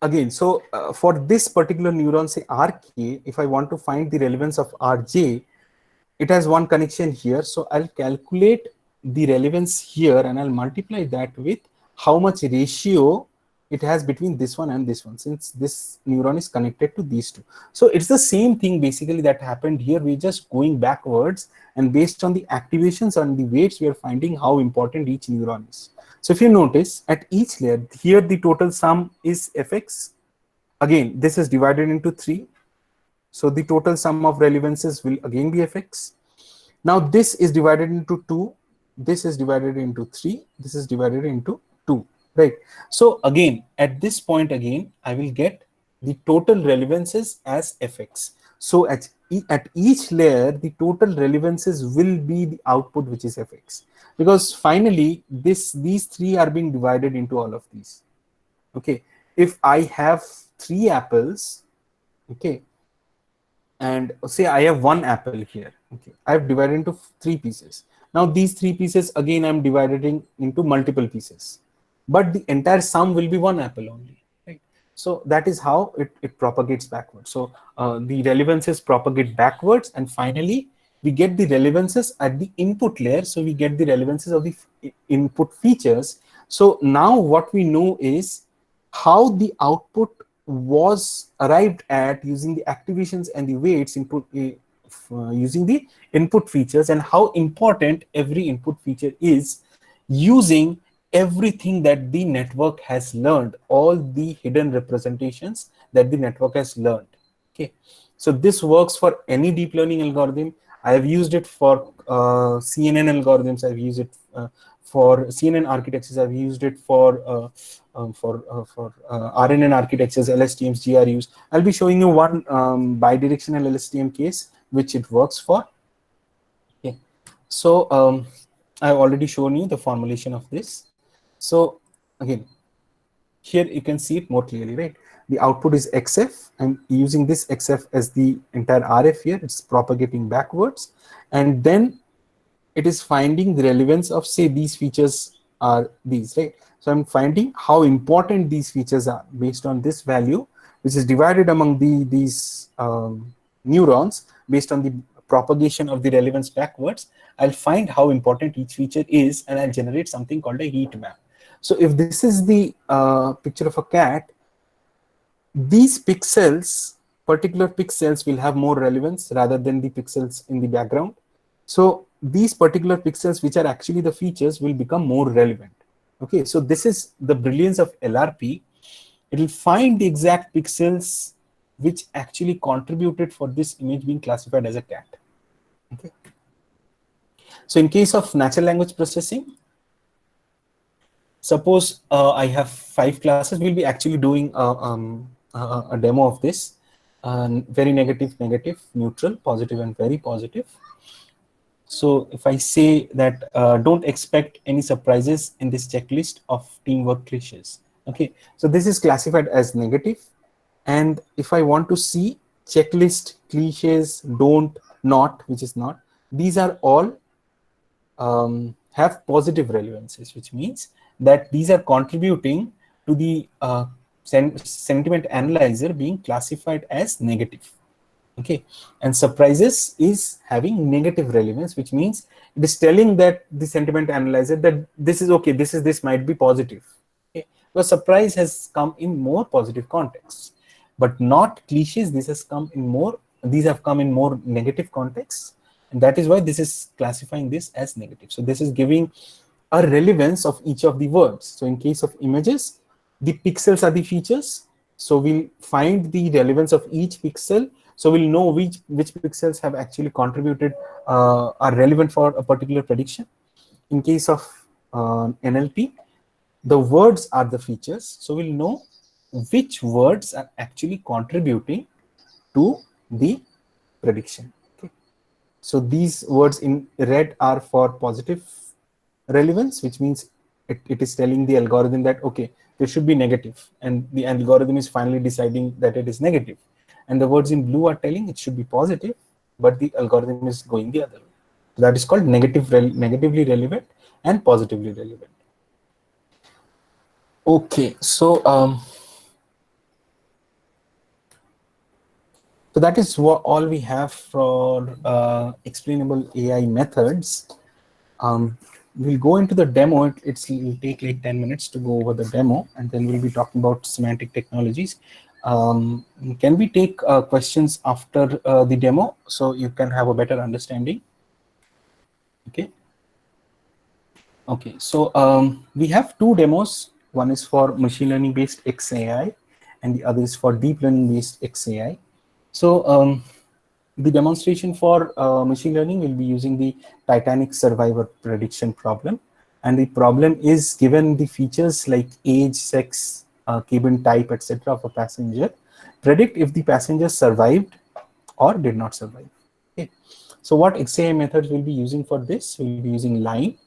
again, so for this particular neuron, say RK, if I want to find the relevance of RJ, it has one connection here. So I'll calculate the relevance here and I'll multiply that with how much ratio it has between this one and this one, since this neuron is connected to these two. So it's the same thing basically that happened here. We're just going backwards, and based on the activations and the weights, we are finding how important each neuron is. So if you notice at each layer here, the total sum is fx. Again, this is divided into 3. So the total sum of relevances will again be fx. Now this is divided into 2. This is divided into 3. This is divided into 2. Right. So again, at this point again, I will get the total relevances as fx. So at each layer, the total relevances will be the output, which is fx. Because finally, these 3 are being divided into all of these. Okay. If I have 3 apples, okay, and say I have 1 apple here, okay, I have divided into 3 pieces. Now these 3 pieces again I'm dividing into multiple pieces, but the entire sum will be 1 apple only, right? So that is how it propagates backwards. So the relevances propagate backwards, and finally we get the relevances at the input layer. So we get the relevances of the input features. So now what we know is how the output was arrived at using the activations and the weights input using the input features, and how important every input feature is using everything that the network has learned, all the hidden representations that the network has learned. Okay, so this works for any deep learning algorithm. I have used it for CNN algorithms. I've used it for CNN architectures. I've used it for RNN architectures, LSTMs, GRUs. I'll be showing you one bidirectional LSTM case which it works for. Okay, so I've already shown you the formulation of this. So again, here you can see it more clearly, right? The output is XF. I'm using this XF as the entire RF here. It's propagating backwards, and then it is finding the relevance of, say, these features are these, right? So I'm finding how important these features are based on this value, which is divided among these neurons based on the propagation of the relevance backwards. I'll find how important each feature is, and I'll generate something called a heat map. So if this is the picture of a cat, these pixels, particular pixels, will have more relevance rather than the pixels in the background. So these particular pixels, which are actually the features, will become more relevant. Okay, so this is the brilliance of LRP. it will find the exact pixels which actually contributed for this image being classified as a cat. Okay. So in case of natural language processing, suppose I have 5 classes, we'll be actually doing a demo of this. Very negative, negative, neutral, positive, and very positive. So if I say that don't expect any surprises in this checklist of teamwork cliches. Okay, so this is classified as negative. And if I want to see checklist cliches, don't, not, which is not, these are all have positive relevances, which means that these are contributing to the sentiment analyzer being classified as negative. Okay, and surprises is having negative relevance, which means it is telling that the sentiment analyzer that this is okay, this might be positive. Okay, so surprise has come in more positive contexts, but not cliches. These have come in more negative contexts, and that is why this is classifying this as negative. So this is giving a relevance of each of the words. So in case of images, the pixels are the features. So we'll find the relevance of each pixel. So we'll know which pixels have actually contributed, are relevant for a particular prediction. In case of NLP, the words are the features. So we'll know which words are actually contributing to the prediction. Okay. So these words in red are for positive relevance, which means it is telling the algorithm that, okay, there should be negative, and the algorithm is finally deciding that it is negative. And the words in blue are telling it should be positive, but the algorithm is going the other way. So that is called negatively relevant and positively relevant. Okay, so so that is what all we have for explainable AI methods. We'll go into the demo. It'll take like 10 minutes to go over the demo, and then we'll be talking about semantic technologies. Can we take questions after the demo so you can have a better understanding? Okay. Okay, so we have 2 demos. One is for machine learning based XAI, and the other is for deep learning based XAI. So the demonstration for machine learning will be using the Titanic survivor prediction problem. And the problem is given the features like age, sex, cabin type, etc. of a passenger. Predict if the passenger survived or did not survive. Okay. So what XAI methods we'll be using for this? We'll be using line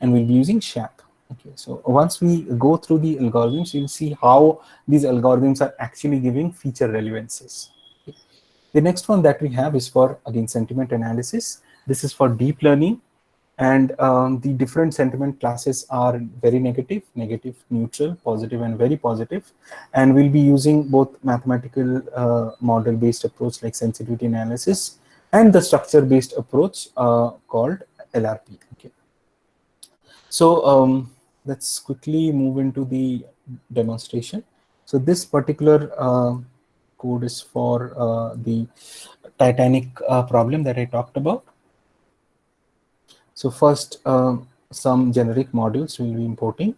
and we'll be using SHAP. Okay, so once we go through the algorithms, you'll see how these algorithms are actually giving feature relevances. Okay. The next one that we have is for, again, sentiment analysis. This is for deep learning, and the different sentiment classes are very negative, negative, neutral, positive, and very positive. And we'll be using both mathematical model-based approach like sensitivity analysis and the structure-based approach called LRP. Okay. So let's quickly move into the demonstration. So this particular code is for the Titanic problem that I talked about. So first, some generic modules we'll be importing.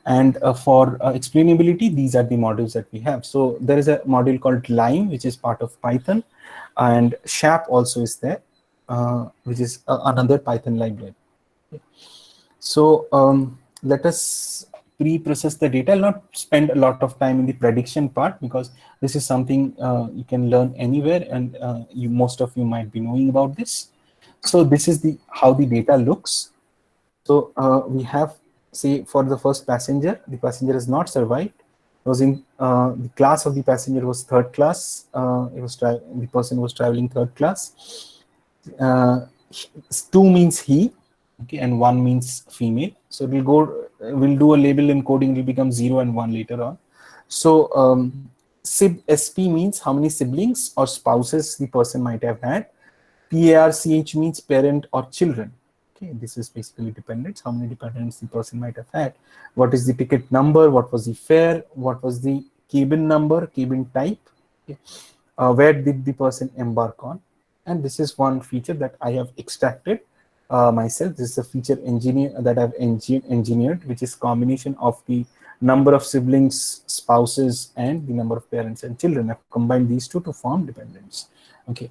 And for explainability, these are the modules that we have. So there is a module called Lime, which is part of Python. And SHAP also is there, which is another Python library. Okay. So let us pre-process the data. I'll not spend a lot of time in the prediction part because this is something you can learn anywhere, and most of you might be knowing about this. So this is how the data looks. So we have, say, for the first passenger, the passenger has not survived. It was in the class of the passenger was third class. The person was traveling third class. 2 means he. Okay, and 1 means female. So we'll do a label encoding, will become 0 and 1 later on. So SP means how many siblings or spouses the person might have had. PARCH means parent or children. Okay, this is basically dependents, how many dependents the person might have had. What is the ticket number? What was the fare? What was the cabin number, cabin type? Okay. Where did the person embark on? And this is one feature that I have extracted myself. This is a feature that I've engineered, which is combination of the number of siblings, spouses, and the number of parents and children. I've combined these two to form dependents. Okay.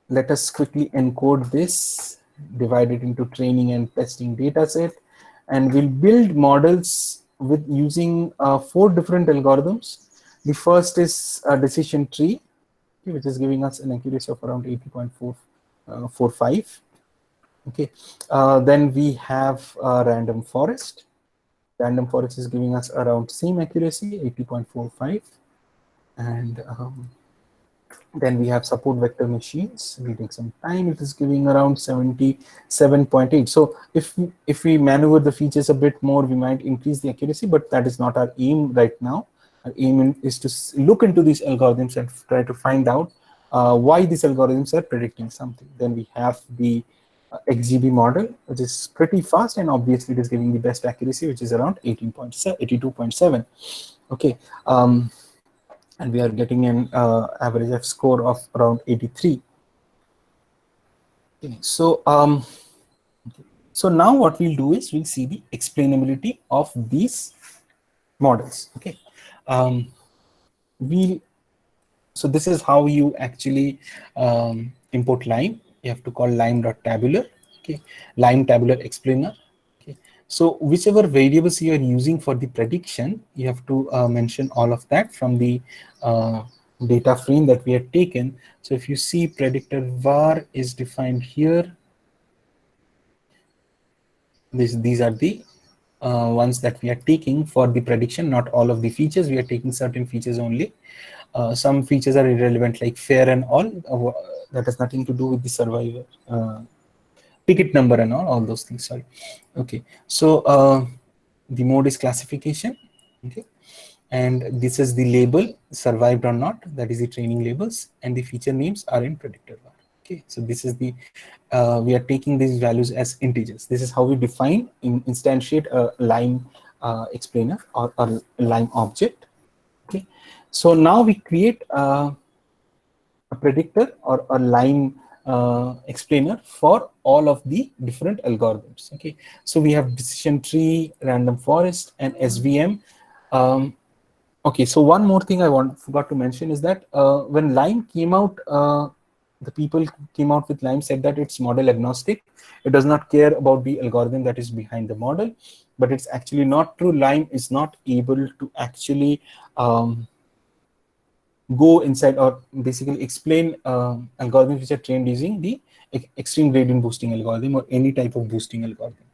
Let us quickly encode this, divide it into training and testing data set, and we'll build models with using 4 different algorithms. The first is a decision tree, which is giving us an accuracy of around 80.45. Okay. Then we have a random forest. Random forest is giving us around same accuracy, 80.45. And then we have support vector machines. It'll take some time. It is giving around 77.8. So if we maneuver the features a bit more, we might increase the accuracy, but that is not our aim right now. Our aim is to look into these algorithms and try to find out why these algorithms are predicting something. Then we have the XGB model, which is pretty fast, and obviously it is giving the best accuracy, which is around 82.7. Okay. And we are getting an average F score of around 83. Okay, so now what we'll do is we'll see the explainability of these models. Okay, so this is how you actually import Lime. You have to call lime.tabular. Okay, lime tabular explainer. Okay, so whichever variables you are using for the prediction, you have to mention all of that from the data frame that we have taken. So if you see, predictor var is defined here. These are the ones that we are taking for the prediction, not all of the features. We are taking certain features only. Some features are irrelevant, like fair and all. That has nothing to do with the survivor. Ticket number and all those things. Sorry. Okay. So the mode is classification. Okay. And this is the label, survived or not. That is the training labels, and the feature names are in predictor var. Okay. So this is the we are taking these values as integers. This is how we define instantiate a Lime explainer or a Lime object. Okay. So now we create a predictor or a Lime explainer for all of the different algorithms. Okay. So we have decision tree, random forest, and SVM. Okay, so one more thing I forgot to mention is that when Lime came out, the people who came out with Lime said that it's model agnostic. It does not care about the algorithm that is behind the model, but it's actually not true. Lime is not able to actually go inside or basically explain algorithms which are trained using the extreme gradient boosting algorithm or any type of boosting algorithm.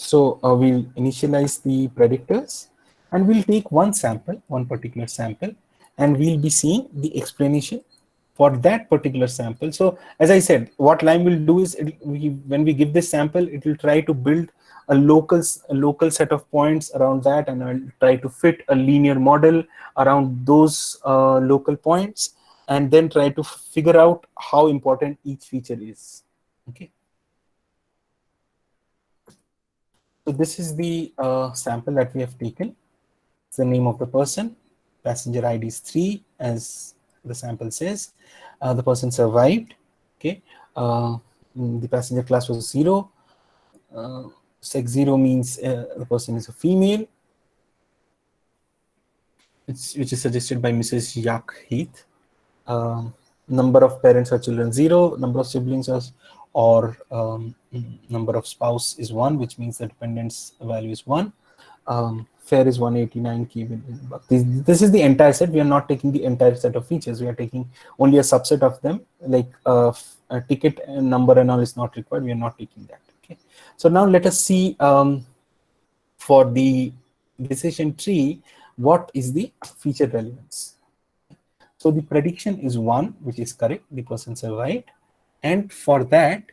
So we'll initialize the predictors, and we'll take one sample, one particular sample, and we'll be seeing the explanation for that particular sample. So as I said, what Lime will do is when we give this sample, it will try to build a local set of points around that, and I'll try to fit a linear model around those local points, and then try to figure out how important each feature is. Okay. So this is the sample that we have taken. It's the name of the person. Passenger ID is 3, as the sample says. The person survived. Okay. The passenger class was 0. Sex 0 means the person is a female, which is suggested by Mrs. Yak Heath. Number of parents or children 0. Number of siblings or number of spouse is 1, which means the dependence value is 1. Fare is 189 kb. This is the entire set. We are not taking the entire set of features. We are taking only a subset of them, like a ticket number and all is not required. We are not taking that. Okay. So now let us see for the decision tree, what is the feature relevance. So the prediction is 1, which is correct. The person survived. And for that,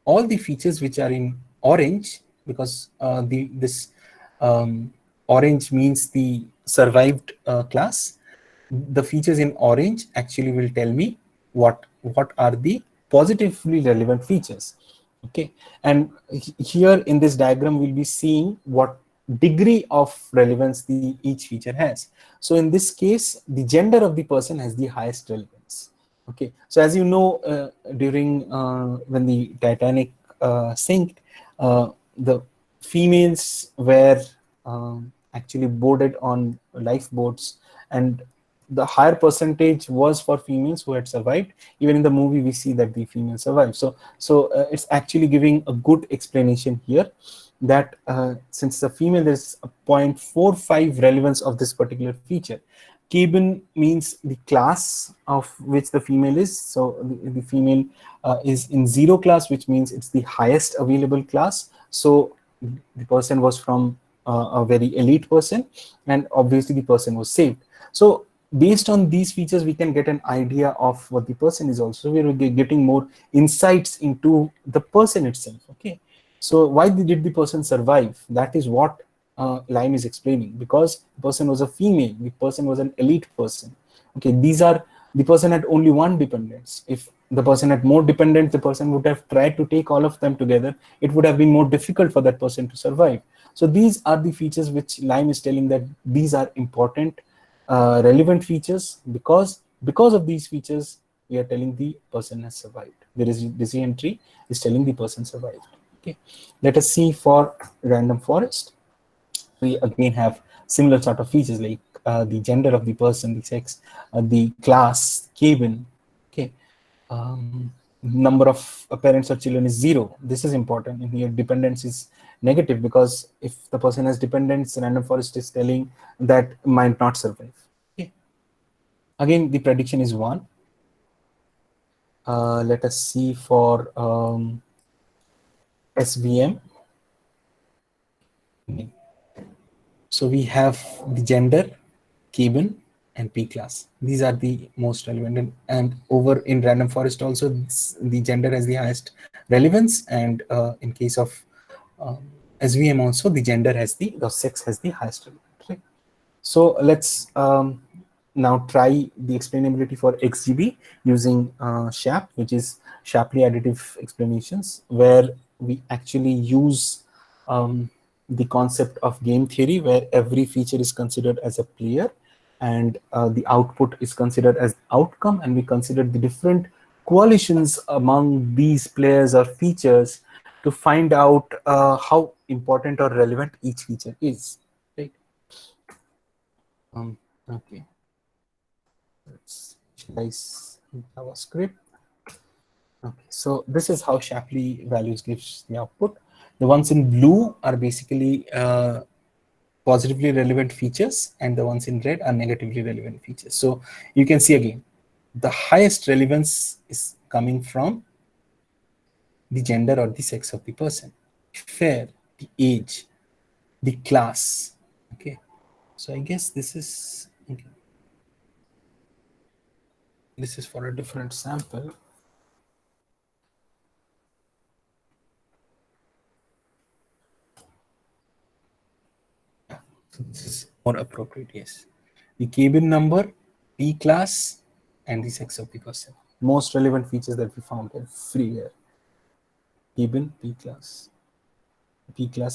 all the features which are in orange, because this orange means the survived class, the features in orange actually will tell me what are the positively relevant features. Okay, and here in this diagram we'll be seeing what degree of relevance each feature has. So in this case, the gender of the person has the highest relevance. Okay, so as you know, during when the Titanic sank, the females were actually boarded on lifeboats, and the higher percentage was for females who had survived. Even in the movie, we see that the females survived. So it's actually giving a good explanation here that since the female, there's a 0.45 relevance of this particular feature. Cabin means the class of which the female is. So the female is in 0 class, which means it's the highest available class. So the person was from a very elite person, and obviously the person was saved. So based on these features, we can get an idea of what the person is also. We're getting more insights into the person itself. Okay, so why did the person survive? That is what Lime is explaining. Because the person was a female, the person was an elite person. Okay, the person had only one dependence. If the person had more dependents, the person would have tried to take all of them together. It would have been more difficult for that person to survive. So these are the features which Lime is telling that these are important, relevant features. Because of these features, we are telling the person has survived. There is decision tree is telling the person survived. Okay, let us see for random forest. We again have similar sort of features like the gender of the person, the sex, the class, cabin. Okay, number of parents or children is 0. This is important. And here dependence is negative, because if the person has dependents, random forest is telling that might not survive. Okay, again the prediction is 1. Let us see for SVM. So we have the gender, cabin, and P class. These are the most relevant. And over in random forest also, the gender has the highest relevance. And in case of SVM also, the gender has the sex has the highest relevance. Right? So let's now try the explainability for XGB using SHAP, which is Shapley additive explanations, where we actually use the concept of game theory, where every feature is considered as a player, and the output is considered as outcome, and we consider the different coalitions among these players or features to find out how important or relevant each feature is. Right? Okay. Let's initialize JavaScript. Okay, so this is how Shapley values gives the output. The ones in blue are basically positively relevant features, and the ones in red are negatively relevant features. So you can see again, the highest relevance is coming from the gender or the sex of the person, fair, the age, the class. Okay, so I guess this is okay. This is for a different sample. So this is more appropriate, yes. The cabin number, P class, and the sex of the person. Most relevant features that we found everywhere. Cabin, P class,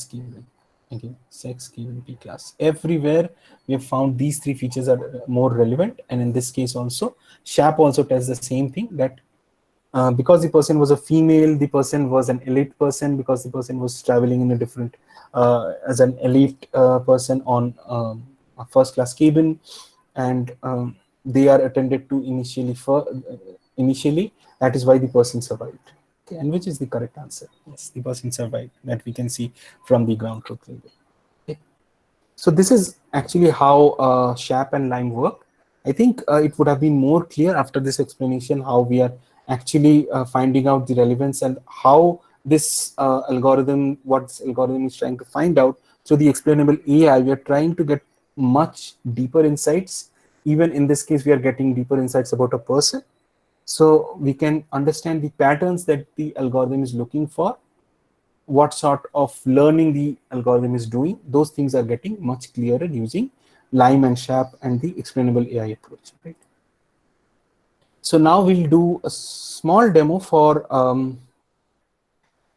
cabin. Again, sex, cabin, P class. Everywhere we have found these 3 features are more relevant. And in this case also, SHAP also tells the same thing, that because the person was a female, the person was an elite person, because the person was traveling in a different, as an elite person on a first class cabin, and they are attended to initially. That is why the person survived. Okay, and which is the correct answer? Yes, the person survived. That we can see from the ground truth label. Okay. So this is actually how SHAP and Lime work. I think it would have been more clear after this explanation how we are actually finding out the relevance, and how this algorithm, what this algorithm is trying to find out. So the explainable AI, we are trying to get much deeper insights. Even in this case, we are getting deeper insights about a person. So we can understand the patterns that the algorithm is looking for, what sort of learning the algorithm is doing. Those things are getting much clearer using Lime and SHAP and the explainable AI approach. Right? So now we'll do a small demo for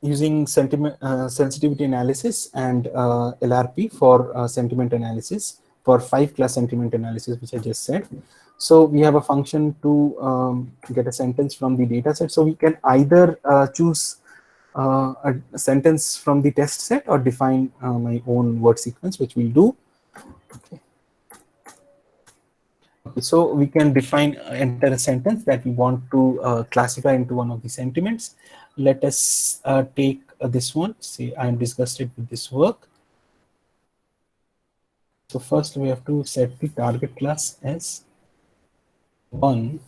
using sensitivity analysis and LRP for sentiment analysis for 5-class sentiment analysis, which I just said. So we have a function to get a sentence from the data set. So we can either choose a sentence from the test set or define my own word sequence, which we'll do. Okay. So we can define, enter a sentence that we want to classify into one of the sentiments. Let us take this one. Say I am disgusted with this work. So first we have to set the target class as 1.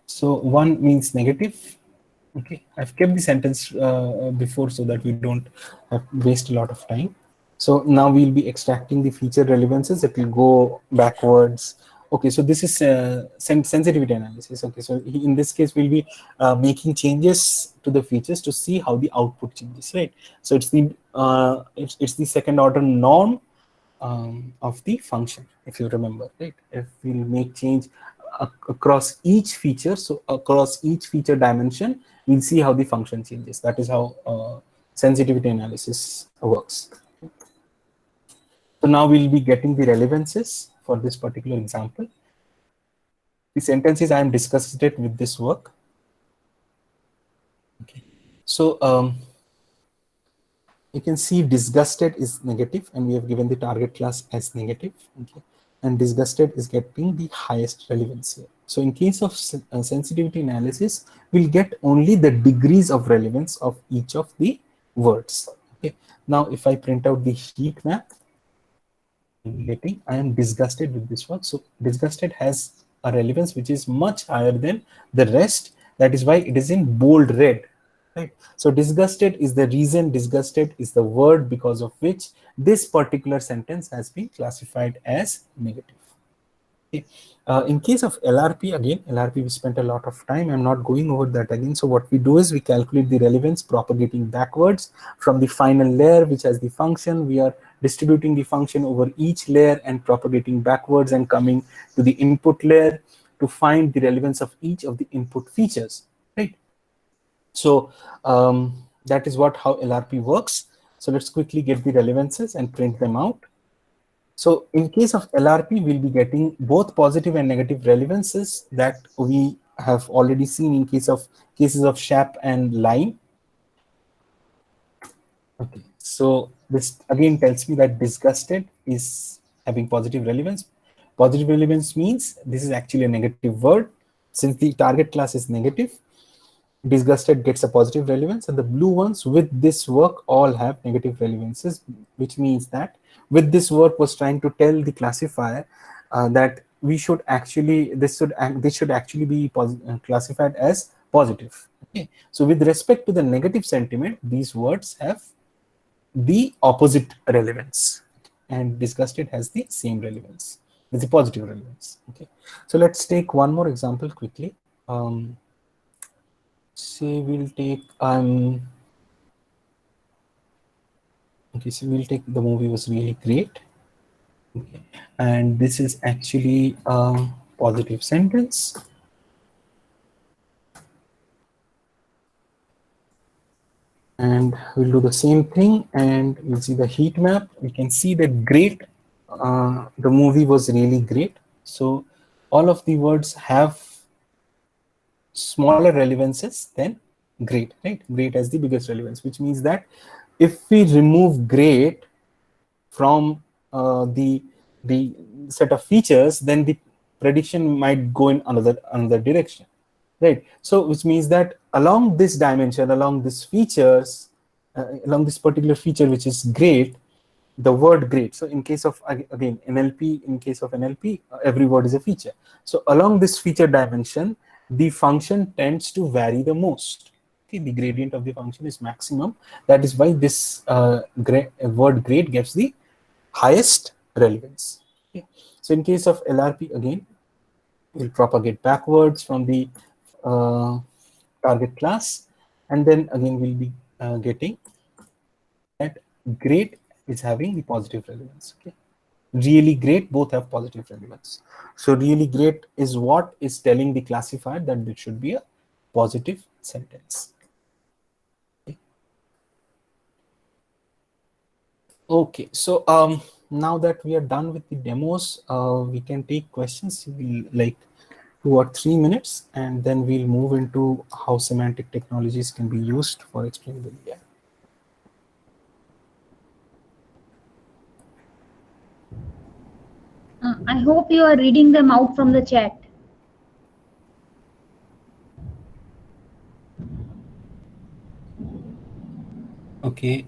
So 1 means negative. Okay, I've kept the sentence before so that we don't waste a lot of time. So now we'll be extracting the feature relevances. It will go backwards. Okay, so this is sensitivity analysis. Okay, so in this case, we'll be making changes to the features to see how the output changes, right? So it's the second order norm of the function, if you remember, right? If we'll make change across each feature, so across each feature dimension, we'll see how the function changes. That is how sensitivity analysis works. So now we'll be getting the relevances for this particular example. The sentence is I am disgusted with this work. Okay. So you can see disgusted is negative, and we have given the target class as negative. Okay. And disgusted is getting the highest relevance here. So in case of sensitivity analysis, we'll get only the degrees of relevance of each of the words. Okay. Now, if I print out the heat map, I am disgusted with this work. So disgusted has a relevance which is much higher than the rest. That is why it is in bold red. Right. So disgusted is the reason, disgusted is the word because of which this particular sentence has been classified as negative. Okay. In case of LRP, again, LRP we spent a lot of time. I'm not going over that again. So what we do is we calculate the relevance propagating backwards from the final layer, which has the function. We are distributing the function over each layer and propagating backwards and coming to the input layer to find the relevance of each of the input features, right? So that is how LRP works. So let's quickly get the relevances and print them out. So in case of LRP, we'll be getting both positive and negative relevances that we have already seen in cases of SHAP and LIME. Okay, so this again tells me that disgusted is having positive relevance. Positive relevance means this is actually a negative word. Since the target class is negative, disgusted gets a positive relevance, and the blue ones with this work all have negative relevances, which means that with this work was trying to tell the classifier that we should actually this should actually be classified as positive. Okay, so with respect to the negative sentiment, these words have the opposite relevance, and disgusted has the same relevance with the positive relevance. Okay, so let's take one more example quickly. Say we'll take okay, so we'll take the movie was really great. Okay. And this is actually a positive sentence. And we'll do the same thing, and we'll see the heat map. We can see that great, the movie was really great. So all of the words have smaller relevances than great, right? Great has the biggest relevance, which means that if we remove great from the set of features, then the prediction might go in another direction, right? So which means that along this dimension, along this features, along this particular feature which is great, the word great. So in case of again NLP, in case of NLP, every word is a feature. So along this feature dimension, the function tends to vary the most. Okay, the gradient of the function is maximum. That is why this word great gives the highest relevance. Okay. So in case of LRP, again, we'll propagate backwards from the target class, and then again we'll be getting that great is having the positive relevance. Okay, really great, both have positive relevance. So really great is what is telling the classifier that it should be a positive sentence. Okay, so now that we are done with the demos, we can take questions. We'll like 2 or 3 minutes, and then we'll move into how semantic technologies can be used for explainable AI. I hope you are reading them out from the chat. Okay.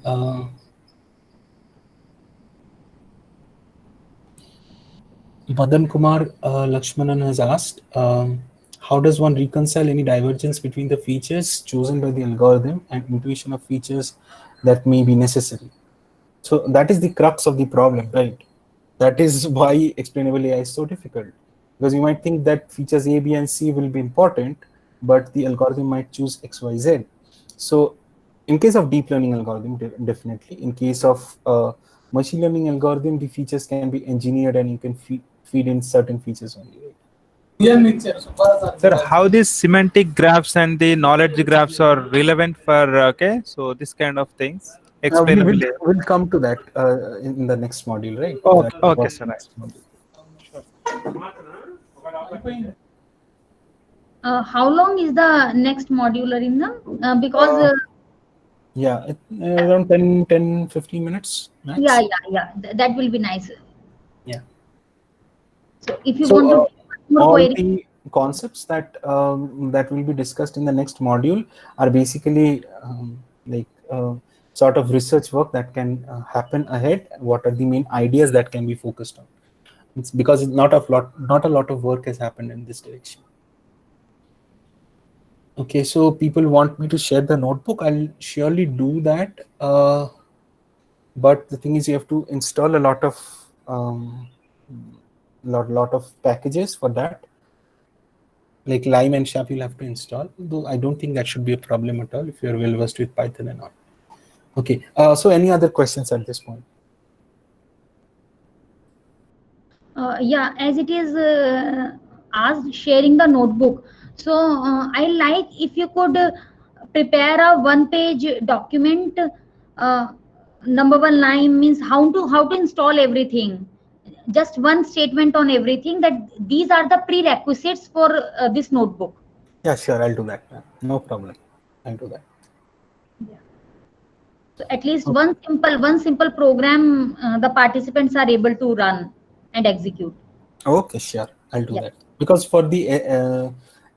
Madan Kumar Lakshmanan has asked, how does one reconcile any divergence between the features chosen by the algorithm and intuition of features that may be necessary? So that is the crux of the problem, right? That is why explainable AI is so difficult, because you might think that features A, B, and C will be important, but the algorithm might choose X, Y, Z. So in case of deep learning algorithm, definitely. In case of machine learning algorithm, the features can be engineered and you can feed in certain features only. Sir, how these semantic graphs and the knowledge graphs are relevant for okay? So this kind of things. Explainable. We'll come to that in the next module, right? Okay, okay, sir. Next module. How long is the next module, Arindam? Because yeah, around 10-15 minutes max. yeah. That will be nice. Yeah. So if you want to more all query, the concepts that that will be discussed in the next module are basically sort of research work that can happen ahead. What are the main ideas that can be focused on? It's because not a lot of work has happened in this direction. Okay, so people want me to share the notebook. I'll surely do that. But the thing is, you have to install a lot of packages for that. Like Lime and Sharp, you'll have to install. Though I don't think that should be a problem at all if you're well versed with Python and all. Okay. So any other questions at this point? yeah, as it is asked, sharing the notebook. So I like if you could prepare a one-page document. Number one line means how to install everything. Just one statement on everything, that these are the prerequisites for this notebook. Yeah, sure, I'll do that. No problem. I'll do that. Yeah. So at least one simple program the participants are able to run and execute. Okay, sure, I'll do that. Because for the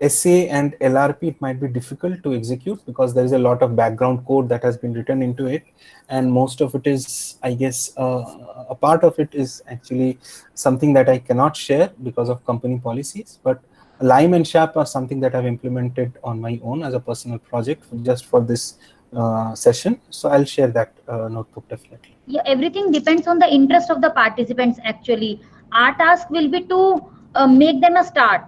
SA and LRP, it might be difficult to execute because there is a lot of background code that has been written into it, and most of it is, I guess, a part of it is actually something that I cannot share because of company policies. But Lime and Sharp are something that I've implemented on my own as a personal project just for this session. So I'll share that notebook definitely. Yeah, everything depends on the interest of the participants actually. Our task will be to make them a start.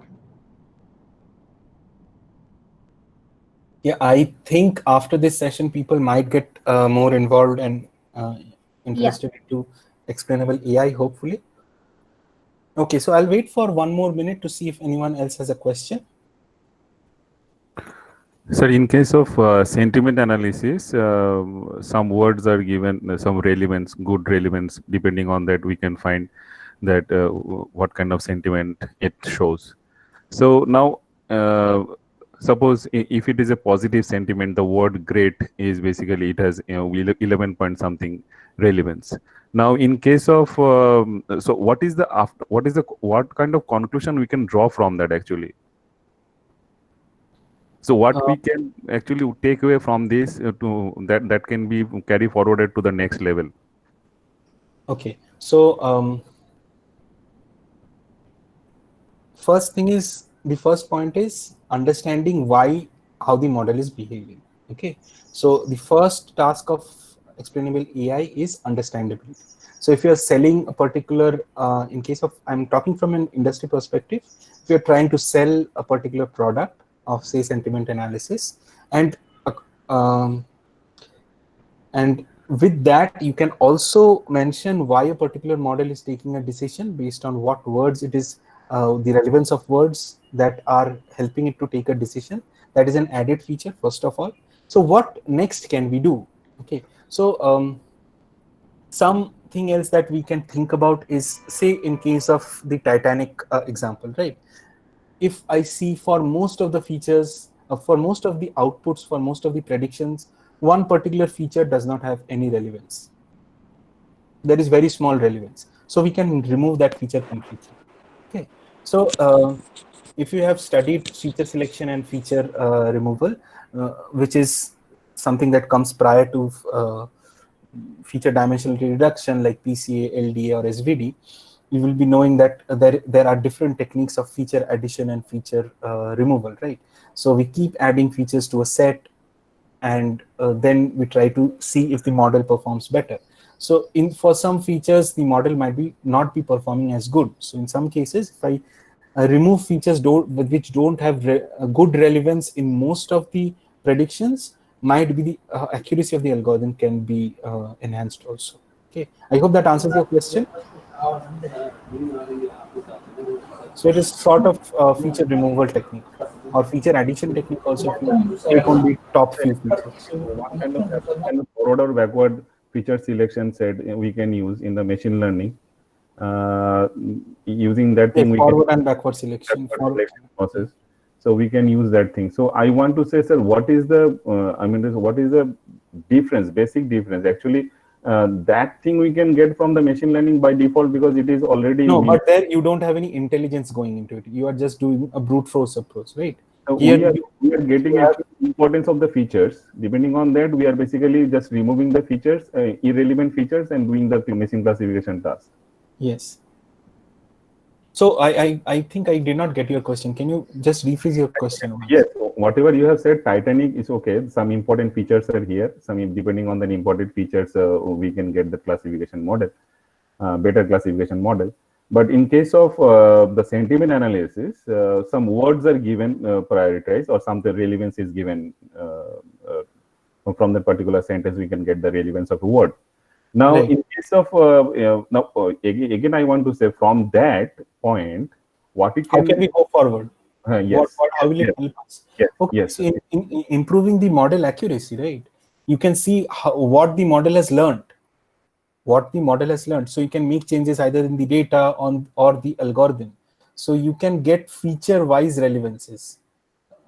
Yeah, I think after this session, people might get more involved and interested into explainable AI, hopefully. Okay, so I'll wait for 1 more minute to see if anyone else has a question. Sir, in case of sentiment analysis, some words are given some relevance, good relevance. Depending on that, we can find that what kind of sentiment it shows. So now, suppose if it is a positive sentiment, the word great is basically, it has 11 point something relevance. Now, in case of so what kind of conclusion we can draw from that actually? So what we can actually take away from this to that can be carry forwarded to the next level. Okay, so first thing is, the first point is understanding how the model is behaving. Okay, so the first task of explainable AI is understandability. So if you're selling a particular, in case of, I'm talking from an industry perspective, if you're trying to sell a particular product of, say, sentiment analysis, and with that, you can also mention why a particular model is taking a decision based on what words it is, the relevance of words that are helping it to take a decision. That is an added feature, first of all. So what next can we do? Okay, so something else that we can think about is, say, in case of the Titanic example, right? If I see for most of the features, for most of the outputs, for most of the predictions, one particular feature does not have any relevance. There is very small relevance. So we can remove that feature completely. Okay. So if you have studied feature selection and feature removal, which is something that comes prior to feature dimensionality reduction like PCA, LDA, or SVD, you will be knowing that there are different techniques of feature addition and feature removal, right? So we keep adding features to a set, and then we try to see if the model performs better. So for some features, the model might not be performing as good. So in some cases, if I remove features which don't have a good relevance in most of the predictions, might be the accuracy of the algorithm can be enhanced also. Okay, I hope that answers your question. So it is sort of feature removal technique or feature addition technique also, if you take on the top few features. One kind of forward or backward feature selection set we can use in the machine learning. Using that thing, we forward can and backward selection process. So we can use that thing. So I want to say, sir, what is the what is the difference, basic difference? Actually, that thing we can get from the machine learning by default because it is already. No, but there you don't have any intelligence going into it. You are just doing a brute force approach, right? So Here we are getting importance of the features. Depending on that, we are basically just removing the features, irrelevant features, and doing the machine classification task. Yes. So I think I did not get your question. Can you just rephrase your question? Yes, whatever you have said, Titanic is okay. Some important features are here. Some depending on the important features, we can get the classification model, better classification model. But in case of the sentiment analysis, some words are given prioritized, or some relevance is given from the particular sentence. We can get the relevance of a word. Now, Right. in case of again, I want to say from that point, what it How can can we go forward? yes. How will it help us? Yes. Okay. Yes. So in improving the model accuracy, right? You can see what the model has learned. So you can make changes either in the data or the algorithm. So you can get feature-wise relevances,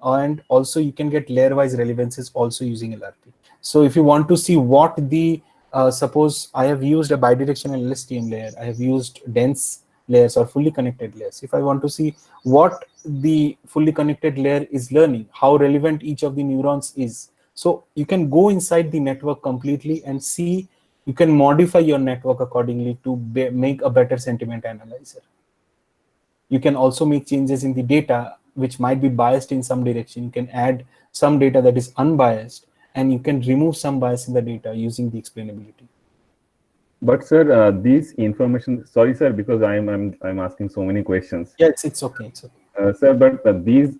and also you can get layer-wise relevances also using LRP. So if you want to see what the suppose I have used a bidirectional LSTM layer, I have used dense layers or fully connected layers. If I want to see what the fully connected layer is learning, how relevant each of the neurons is, so you can go inside the network completely and see. You can modify your network accordingly to make a better sentiment analyzer. You can also make changes in the data which might be biased in some direction. You can add some data that is unbiased, and you can remove some bias in the data using the explainability. But sir, these information. Sorry, sir, because I'm asking so many questions. Yeah, it's okay. It's okay. Sir, but these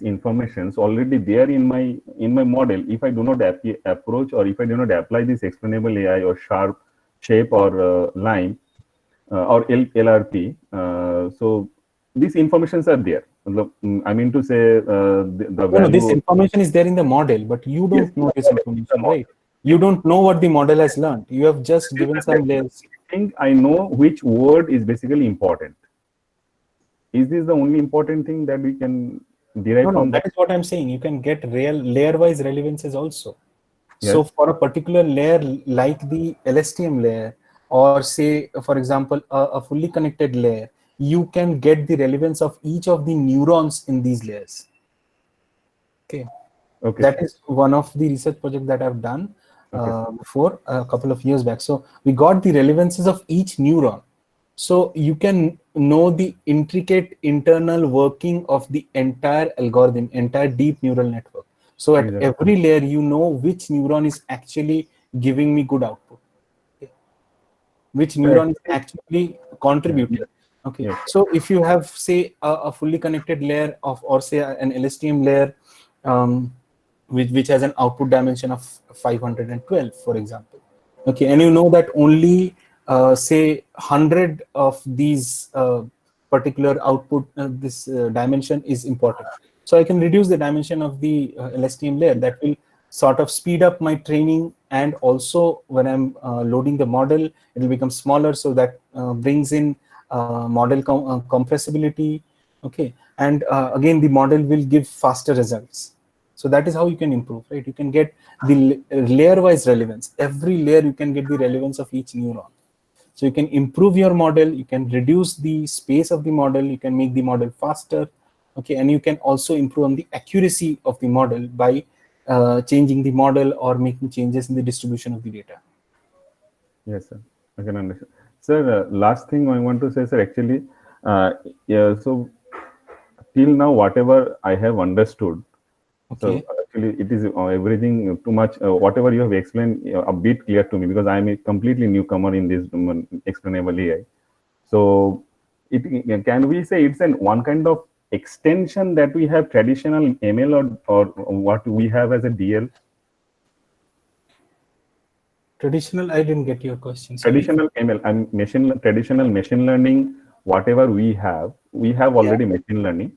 informations already there in my model. If I do not approach, or if I do not apply this explainable AI or sharp shape or line or LRP, so these informations are there. I mean to say the value. No, this information is there in the model, but you don't know this information, right? You don't know what the model has learned. You have just given some layers. I think I know which word is basically important. Is this the only important thing that we can derive from that? That is what I'm saying. You can get real layer-wise relevances also. Yes. So for a particular layer like the LSTM layer, or say, for example, a fully connected layer, you can get the relevance of each of the neurons in these layers. Okay. That is one of the research projects that I've done before a couple of years back. So we got the relevances of each neuron. So you can know the intricate internal working of the entire algorithm, entire deep neural network. So at every layer, you know which neuron is actually giving me good output. Okay. Which neuron is actually contributing. Okay. Yeah. So if you have, say, a fully connected layer of, or say an LSTM layer, which has an output dimension of 512, for example. Okay, and you know that only say 100 of these particular output, this dimension is important. So I can reduce the dimension of the LSTM layer. That will sort of speed up my training, and also when I'm loading the model, it will become smaller, so that brings in model compressibility. Okay, and again, the model will give faster results. So that is how you can improve, right? You can get the layer-wise relevance. Every layer you can get the relevance of each neuron. So you can improve your model, you can reduce the space of the model, you can make the model faster, okay, and you can also improve on the accuracy of the model by changing the model or making changes in the distribution of the data. Yes, sir. I can understand. Sir, last thing I want to say, sir, actually, yeah, so till now, whatever I have understood, Okay. so actually it is everything too much, whatever you have explained a bit clear to me, because I am a completely newcomer in this explainable AI. So can we say it's one kind of extension that we have traditional ML or what we have as a DL? Traditional, I didn't get your question. Sorry. Traditional ML and traditional machine learning, whatever we have already machine learning.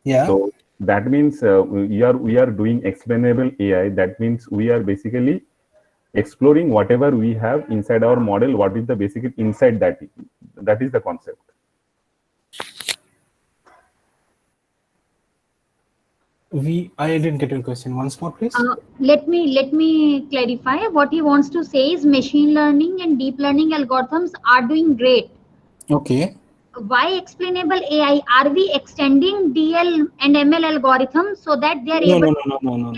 Yeah. So that means we are doing explainable AI. That means we are basically exploring whatever we have inside our model. What is the basic inside that? That is the concept. I didn't get your question. Once more, please. Let me clarify. What he wants to say is machine learning and deep learning algorithms are doing great. Okay. Why explainable AI? Are we extending DL and ML algorithms so that they are able No.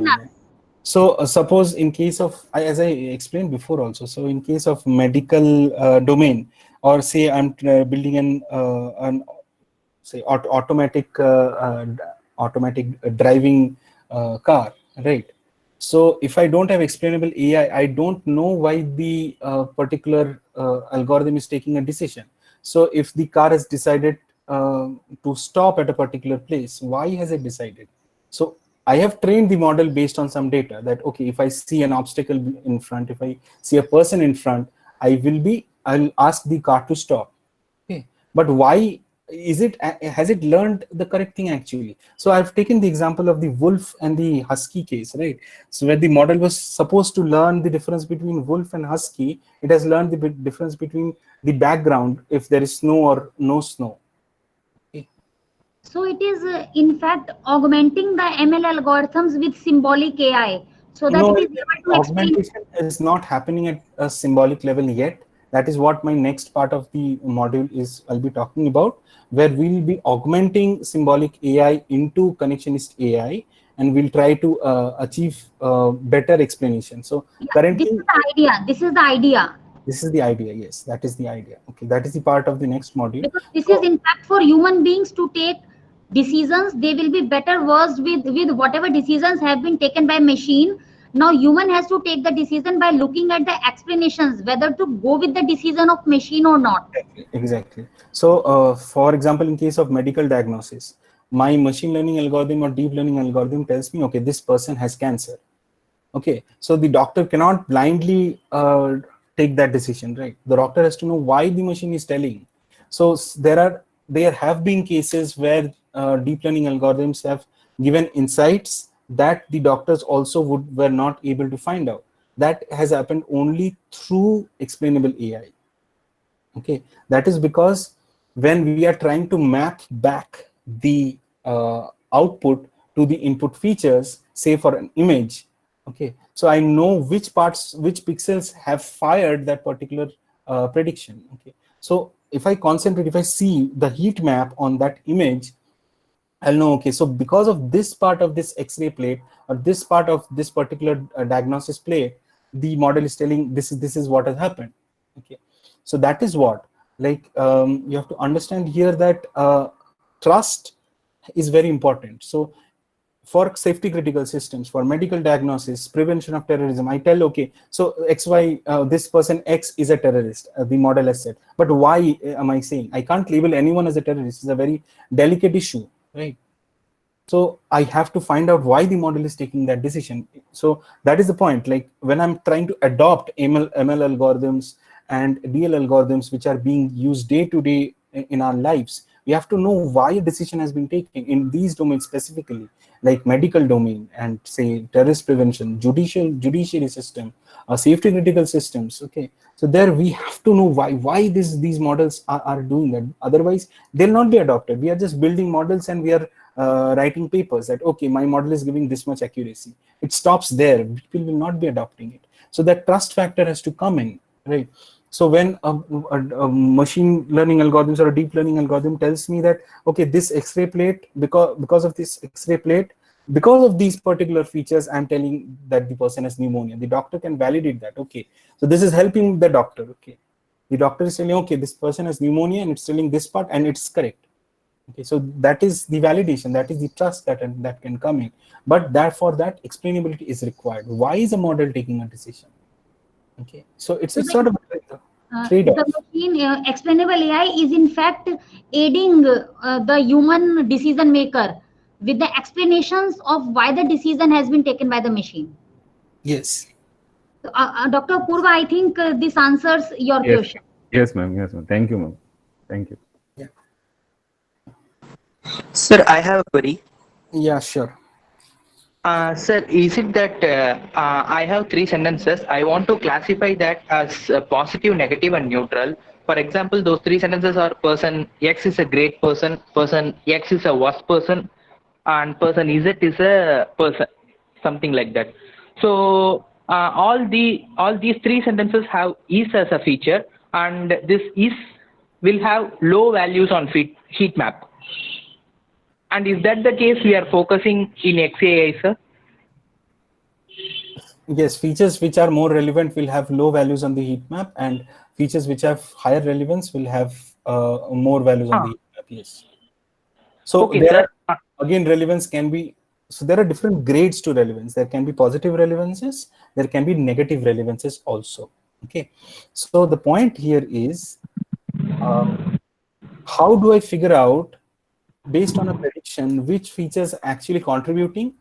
So suppose in case of, as I explained before also, so in case of medical domain, or say I'm building an say automatic driving car, right? So if I don't have explainable AI, I don't know why the particular algorithm is taking a decision. So if the car has decided to stop at a particular place, why has it decided? So I have trained the model based on some data that, okay, if I see an obstacle in front, if I see a person in front, I'll ask the car to stop. Okay, but why is it, has it learned the correct thing actually? So I've taken the example of the wolf and the husky case, right? So where the model was supposed to learn the difference between wolf and husky, it has learned the difference between the background, if there is snow or no snow. Okay. So it is in fact augmenting the ML algorithms with symbolic AI so that No, it is able to explain. augmentation is not happening at a symbolic level yet. That is what my next part of the module is. I'll be talking about, where we'll be augmenting symbolic AI into connectionist AI, and we'll try to achieve better explanation. So currently, this is the idea. This is the idea. This is the idea. Yes, that is the idea. Okay, that is the part of the next module. Because this is in fact for human beings to take decisions. They will be better versed with whatever decisions have been taken by machine. Now human has to take the decision by looking at the explanations whether to go with the decision of machine or not. Exactly. So for example, in case of medical diagnosis, my machine learning algorithm or deep learning algorithm tells me, okay, this person has cancer. Okay, so the doctor cannot blindly take that decision, right? The doctor has to know why the machine is telling. So there have been cases where deep learning algorithms have given insights that the doctors also were not able to find out. That has happened only through explainable AI. Okay, that is because when we are trying to map back the output to the input features, say for an image, okay, so I know which pixels have fired that particular prediction. Okay, so if I concentrate, if I see the heat map on that image, I'll know, okay, so because of this part of this X-ray plate or this part of this particular diagnosis plate, the model is telling this is what has happened. Okay, so that is what, like, you have to understand here that trust is very important. So for safety critical systems, for medical diagnosis, prevention of terrorism, I tell, okay, so XY, this person X is a terrorist, the model has said, but why am I saying? I can't label anyone as a terrorist. It's a very delicate issue, right? So I have to find out why the model is taking that decision. So that is the point. Like when I'm trying to adopt ML algorithms and DL algorithms, which are being used day to day in our lives, we have to know why a decision has been taken in these domains specifically, like medical domain and say terrorist prevention, judiciary system, safety critical systems. Okay, so there we have to know why these models are doing that. Otherwise, they'll not be adopted. We are just building models and we are writing papers that okay, my model is giving this much accuracy. It stops there. People will not be adopting it. So that trust factor has to come in, right? So when a machine learning algorithms or a deep learning algorithm tells me that okay, this X-ray plate, because of this X-ray plate, because of these particular features, I'm telling that the person has pneumonia. The doctor can validate that. Okay, so this is helping the doctor. Okay, the doctor is telling okay, this person has pneumonia and it's telling this part and it's correct. Okay, so that is the validation, that is the trust that can come in. But for that explainability is required. Why is a model taking a decision? Okay, so it's sort of a trade-off. The machine explainable AI is in fact aiding the human decision maker with the explanations of why the decision has been taken by the machine. Yes. Dr. Purva, I think this answers your question. Yes, ma'am. Yes, ma'am. Thank you, ma'am. Thank you. Yeah. Sir, I have a query. Yeah, sure. Sir, is it that I have 3 sentences? I want to classify that as positive, negative, and neutral. For example, those 3 sentences are person X is a great person, person X is a worst person, and person Z is a person, something like that. So all these 3 sentences have is as a feature, and this is will have low values on heat map. And is that the case we are focusing in XAI, sir? Yes, features which are more relevant will have low values on the heat map, and features which have higher relevance will have more values on the heat map. Yes. So Okay, there sir. are, again, relevance can be, so there are different grades to relevance. There can be positive relevances, there can be negative relevances also. Okay. So the point here is, how do I figure out, based on a prediction, which features are actually contributing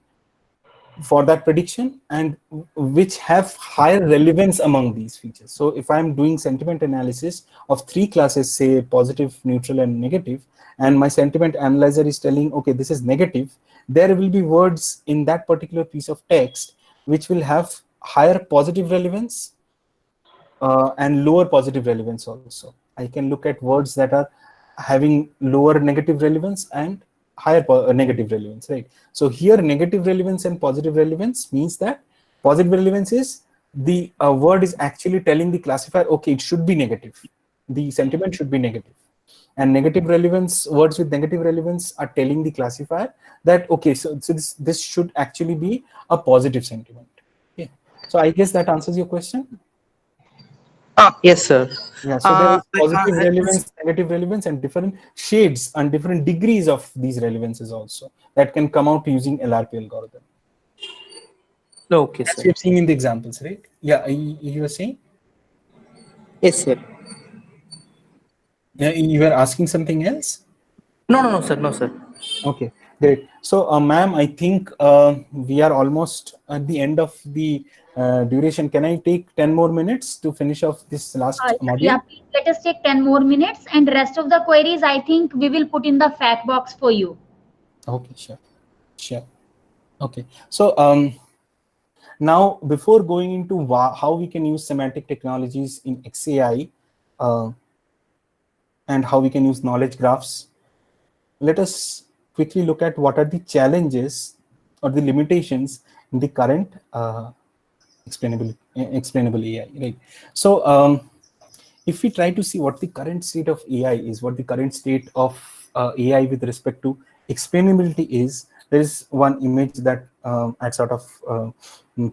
for that prediction and which have higher relevance among these features. So if I'm doing sentiment analysis of 3 classes, say positive, neutral, and negative, and my sentiment analyzer is telling, okay, this is negative, there will be words in that particular piece of text which will have higher positive relevance and lower positive relevance also. I can look at words that are having lower negative relevance and higher negative relevance, right? So here negative relevance and positive relevance means that positive relevance is the word is actually telling the classifier, okay, it should be negative. The sentiment should be negative. And negative relevance, words with negative relevance are telling the classifier that, okay, so this should actually be a positive sentiment. Okay. So I guess that answers your question. Yes, sir. Yeah, so there is positive relevance, negative relevance, and different shades and different degrees of these relevances also that can come out using LRP algorithm. Okay, As sir. we have seen in the examples, right? Yeah, you were saying? Yes, sir. Yeah, you were asking something else? No, sir. No, sir. Okay, great. So, ma'am, I think we are almost at the end of the duration. Can I take 10 more minutes to finish off this last module? Yeah, please let us take 10 more minutes, and rest of the queries, I think we will put in the fact box for you. Okay, sure. Okay, so now before going into how we can use semantic technologies in XAI and how we can use knowledge graphs, let us quickly look at what are the challenges or the limitations in the current explainable AI, right? So if we try to see what the current state of AI is, what the current state of AI with respect to explainability is, there is one image that I sort of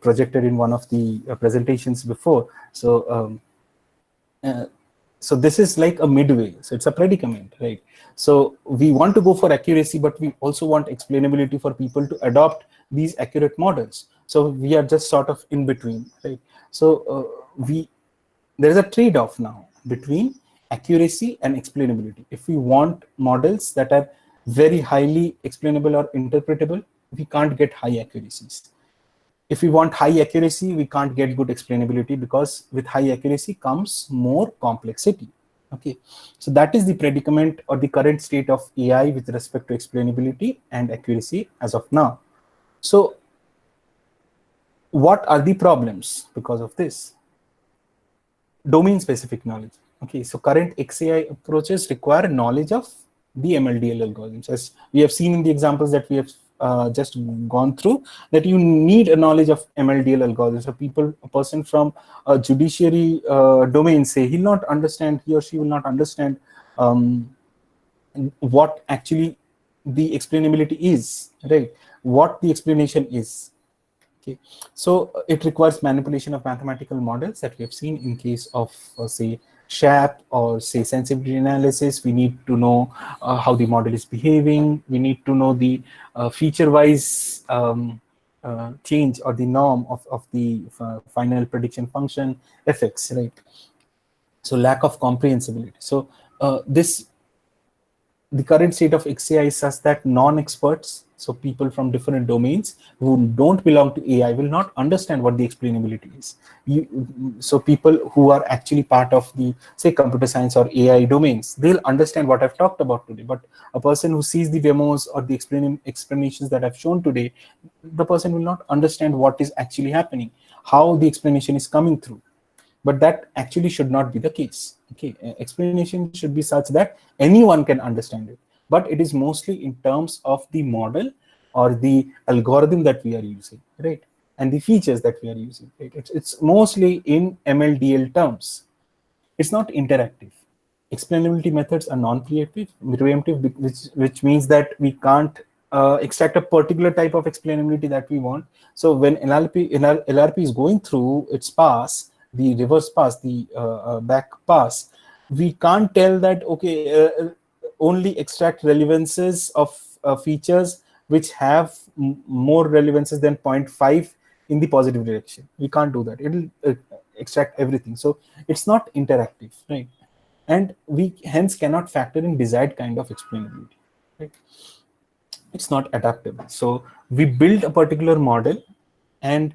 projected in one of the presentations before. So so this is like a midway. So it's a predicament, right? So we want to go for accuracy, but we also want explainability for people to adopt these accurate models. So we are just sort of in between, right? So there is a trade-off now between accuracy and explainability. If we want models that are very highly explainable or interpretable, we can't get high accuracies. If we want high accuracy, we can't get good explainability, because with high accuracy comes more complexity. Okay, so that is the predicament or the current state of AI with respect to explainability and accuracy as of now. So what are the problems because of this? Domain specific knowledge. Okay, so current XAI approaches require knowledge of the MLDL algorithms, as we have seen in the examples that we have just gone through, that you need a knowledge of MLDL algorithms. So a person from a judiciary domain, say, he or she will not understand what actually the explainability is, right? What the explanation is. Okay, so it requires manipulation of mathematical models that we have seen in case of say SHAP or say sensitivity analysis. We need to know how the model is behaving. We need to know the feature-wise change or the norm of the final prediction function effects, right? So lack of comprehensibility. So the current state of XAI is such that non-experts, so people from different domains who don't belong to AI, will not understand what the explainability is. So people who are actually part of the, say, computer science or AI domains, they'll understand what I've talked about today. But a person who sees the demos or the explanations that I've shown today, the person will not understand what is actually happening, how the explanation is coming through. But that actually should not be the case. Okay, explanation should be such that anyone can understand it, but it is mostly in terms of the model or the algorithm that we are using, right? And the features that we are using, right? It's mostly in MLDL terms. It's not interactive. Explainability methods are non-preemptive, which means that we can't extract a particular type of explainability that we want. So when LRP is going through its pass, the reverse pass, the back pass, we can't tell that, okay, only extract relevances of features which have more relevances than 0.5 in the positive direction. We can't do that. It'll extract everything. So it's not interactive, right? And we hence cannot factor in desired kind of explainability, right? It's not adaptable. So we build a particular model, and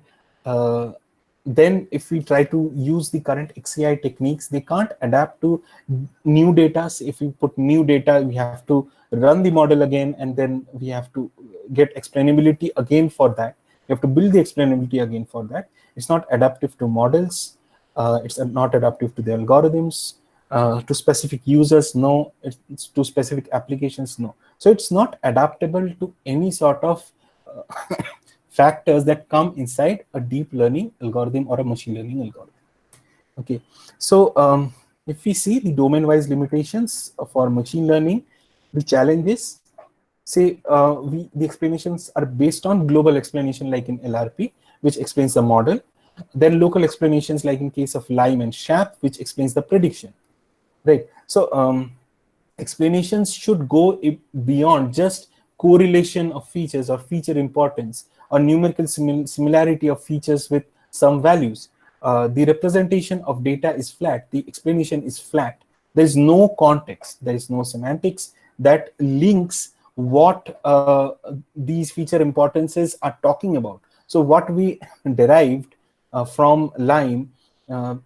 then if we try to use the current XAI techniques, they can't adapt to new data. So if we put new data, we have to run the model again, and then we have to get explainability again for that. You have to build the explainability again for that. It's not adaptive to models. It's not adaptive to the algorithms. To specific users, no. It's to specific applications, no. So it's not adaptable to any sort of factors that come inside a deep learning algorithm or a machine learning algorithm. Okay, so if we see the domain-wise limitations for machine learning, the challenge is, say, the explanations are based on global explanation like in LRP, which explains the model. Then local explanations like in case of LIME and SHAP, which explains the prediction, right? So explanations should go beyond just correlation of features or feature importance or numerical similarity of features with some values. The representation of data is flat. The explanation is flat. There is no context. There is no semantics that links what these feature importances are talking about. So what we derived from LIME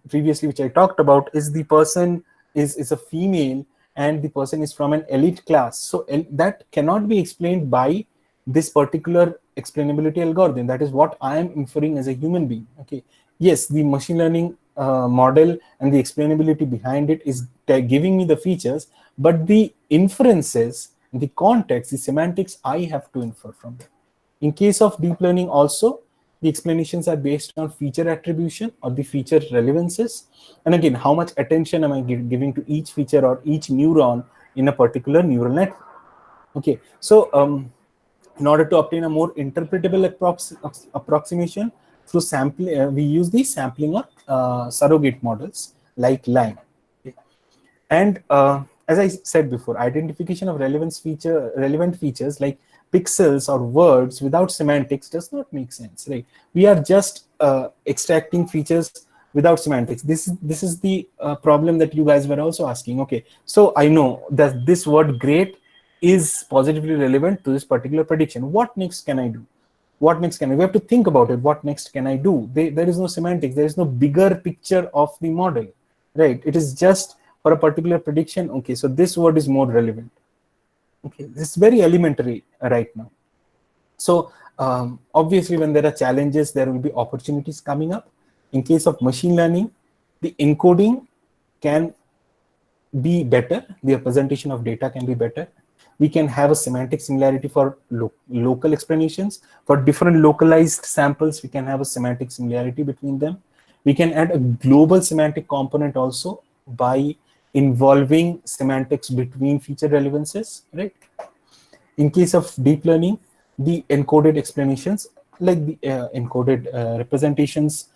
previously, which I talked about, is the person is a female and the person is from an elite class. So that cannot be explained by this particular explainability algorithm. That is what I am inferring as a human being. Okay, yes, the machine learning model and the explainability behind it is giving me the features, but the inferences, the context, the semantics, I have to infer from it. In case of deep learning also, the explanations are based on feature attribution or the feature relevances. And again, how much attention am I giving to each feature or each neuron in a particular neural network? Okay, so in order to obtain a more interpretable approximation through sampling, we use the sampling of surrogate models like LIME. Okay. And as I said before, identification of relevant features like pixels or words without semantics does not make sense, right? We are just extracting features without semantics. This is the problem that you guys were also asking. Okay, so I know that this word great is positively relevant to this particular prediction. What next can I do? What next can I? We have to think about it. What next can I do? There is no semantics. There is no bigger picture of the model, right? It is just for a particular prediction. Okay, so this word is more relevant. Okay, this is very elementary right now. So obviously, when there are challenges, there will be opportunities coming up. In case of machine learning, the encoding can be better. The representation of data can be better. We can have a semantic similarity for local explanations. For different localized samples, we can have a semantic similarity between them. We can add a global semantic component also by involving semantics between feature relevances, right? In case of deep learning, the encoded explanations, like the encoded representations,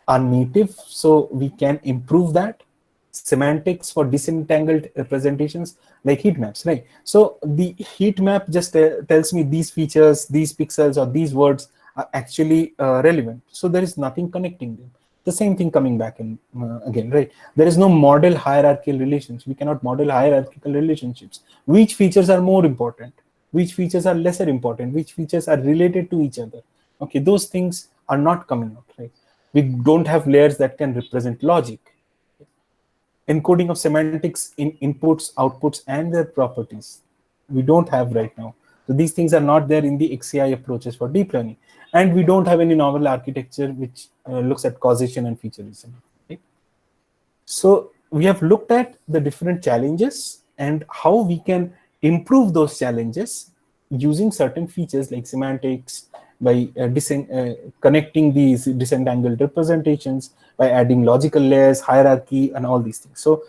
are native, so we can improve that. Semantics for disentangled representations, like heat maps, right? So the heat map just tells me these features, these pixels, or these words are actually relevant. So there is nothing connecting them. The same thing coming back in again, right? There is no model hierarchical relations. We cannot model hierarchical relationships. Which features are more important? Which features are lesser important? Which features are related to each other? Okay, those things are not coming out, right? We don't have layers that can represent logic. Encoding of semantics in inputs, outputs, and their properties, we don't have right now. So these things are not there in the XAI approaches for deep learning. And we don't have any novel architecture which looks at causation and featureism. Right? So we have looked at the different challenges and how we can improve those challenges using certain features like semantics, by connecting these disentangled representations, by adding logical layers, hierarchy, and all these things. So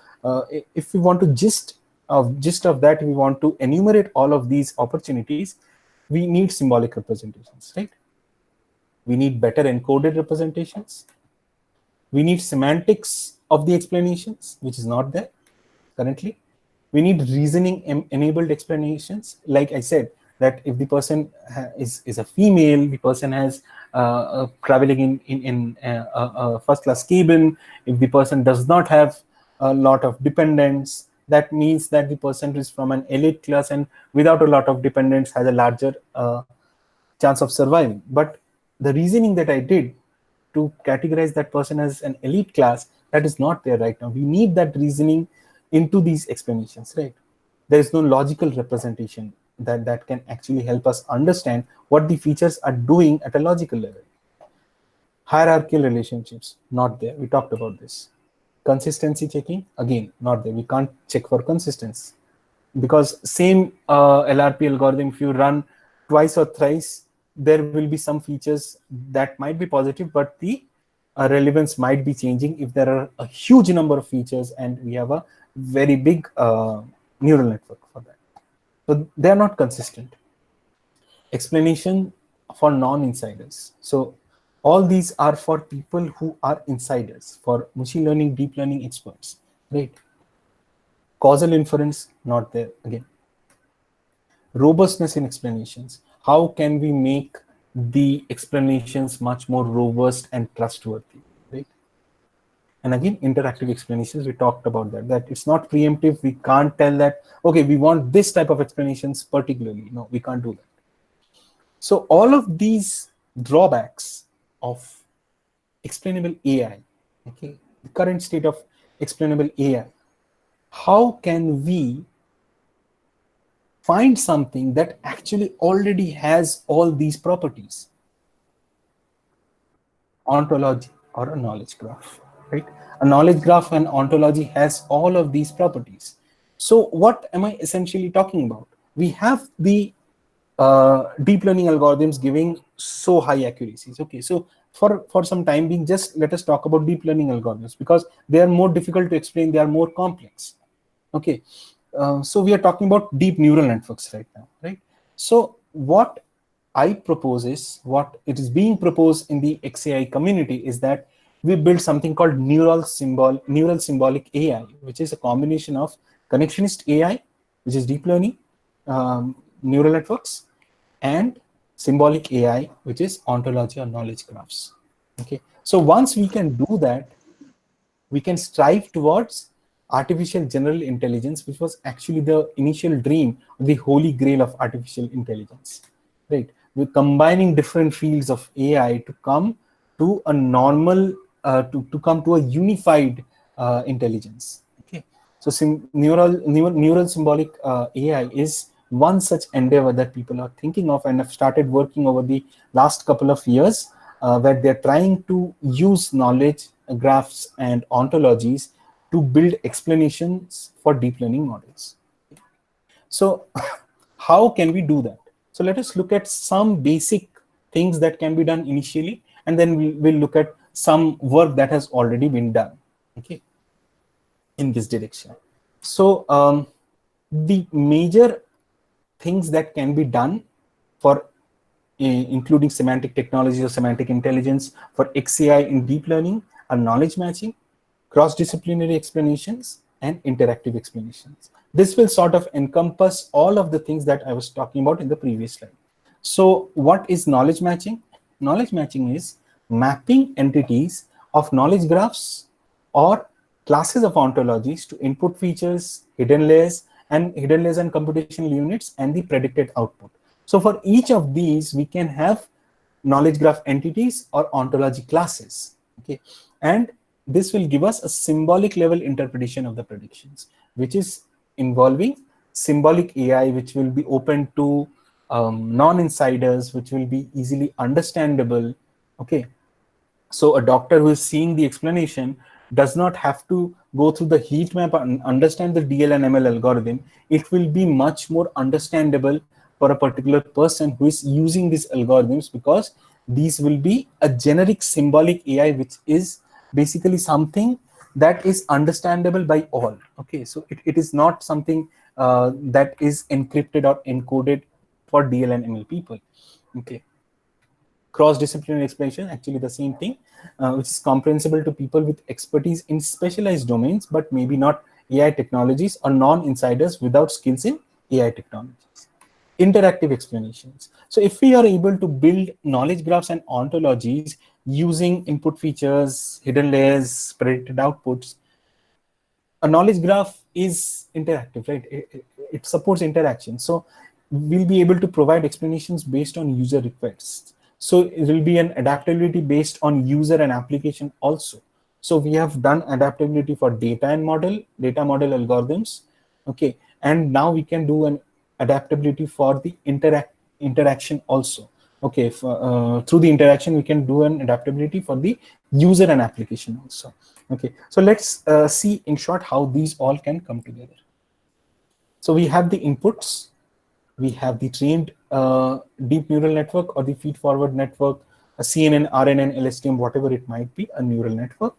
if we want to gist of that, we want to enumerate all of these opportunities, we need symbolic representations, right? We need better encoded representations. We need semantics of the explanations, which is not there currently. We need reasoning enabled explanations. Like I said, that if the person is a female, the person has traveling in a first class cabin, if the person does not have a lot of dependents, that means that the person is from an elite class and without a lot of dependents has a larger chance of surviving. But the reasoning that I did to categorize that person as an elite class, that is not there right now. We need that reasoning into these explanations, right? There is no logical representation that can actually help us understand what the features are doing at a logical level. Hierarchical relationships, not there. We talked about this. Consistency checking, again, not there. We can't check for consistency because same LRP algorithm, if you run twice or thrice, there will be some features that might be positive, but the relevance might be changing if there are a huge number of features and we have a very big neural network for that. So they are not consistent. Explanation for non-insiders. So all these are for people who are insiders, for machine learning, deep learning experts, right? Causal inference, not there again. Robustness in explanations. How can we make the explanations much more robust and trustworthy, right? And again, interactive explanations, we talked about that it's not preemptive. We can't tell that, okay, we want this type of explanations particularly. No, we can't do that. So all of these drawbacks of explainable AI, okay, the current state of explainable AI, how can we find something that actually already has all these properties? Ontology or a knowledge graph, right? A knowledge graph and ontology has all of these properties. So what am I essentially talking about? We have the deep learning algorithms giving so high accuracies. Okay, so for some time being, just let us talk about deep learning algorithms because they are more difficult to explain. They are more complex. Okay, so we are talking about deep neural networks right now, right? So what I propose is, what it is being proposed in the XAI community is that we build something called neural symbolic AI, which is a combination of connectionist AI, which is deep learning neural networks, and symbolic AI, which is ontology or knowledge graphs. Okay, so once we can do that, we can strive towards artificial general intelligence, which was actually the initial dream, the holy grail of artificial intelligence, right? We're combining different fields of AI to come to a normal, to come to a unified intelligence. Okay, so neural symbolic AI is one such endeavor that people are thinking of and have started working over the last couple of years, where they're trying to use knowledge graphs and ontologies to build explanations for deep learning models. So how can we do that? So let us look at some basic things that can be done initially, and then we'll look at some work that has already been done, okay, in this direction. So the major things that can be done for including semantic technology or semantic intelligence for XAI in deep learning are knowledge matching, cross-disciplinary explanations, and interactive explanations. This will sort of encompass all of the things that I was talking about in the previous slide. So what is knowledge matching? Knowledge matching is mapping entities of knowledge graphs or classes of ontologies to input features, hidden layers and computational units, and the predicted output. So for each of these, we can have knowledge graph entities or ontology classes, okay? And this will give us a symbolic level interpretation of the predictions, which is involving symbolic AI, which will be open to non-insiders, which will be easily understandable, okay? So a doctor who is seeing the explanation does not have to go through the heat map and understand the DL and ML algorithm. It will be much more understandable for a particular person who is using these algorithms, because these will be a generic symbolic AI, which is basically something that is understandable by all. Okay, so it is not something that is encrypted or encoded for DL and ML people. Okay, cross-disciplinary explanation, actually the same thing, which is comprehensible to people with expertise in specialized domains, but maybe not AI technologies, or non-insiders without skills in AI technologies. Interactive explanations. So if we are able to build knowledge graphs and ontologies using input features, hidden layers, predicted outputs, a knowledge graph is interactive, right? It supports interaction. So we'll be able to provide explanations based on user requests. So it will be an adaptability based on user and application also. So we have done adaptability for data model algorithms, okay? And now we can do an adaptability for the interaction also, okay? Through the interaction, we can do an adaptability for the user and application also, okay? So let's see in short how these all can come together. So we have the inputs, we have the trained deep neural network or the feed-forward network, a CNN, RNN, LSTM, whatever it might be, a neural network,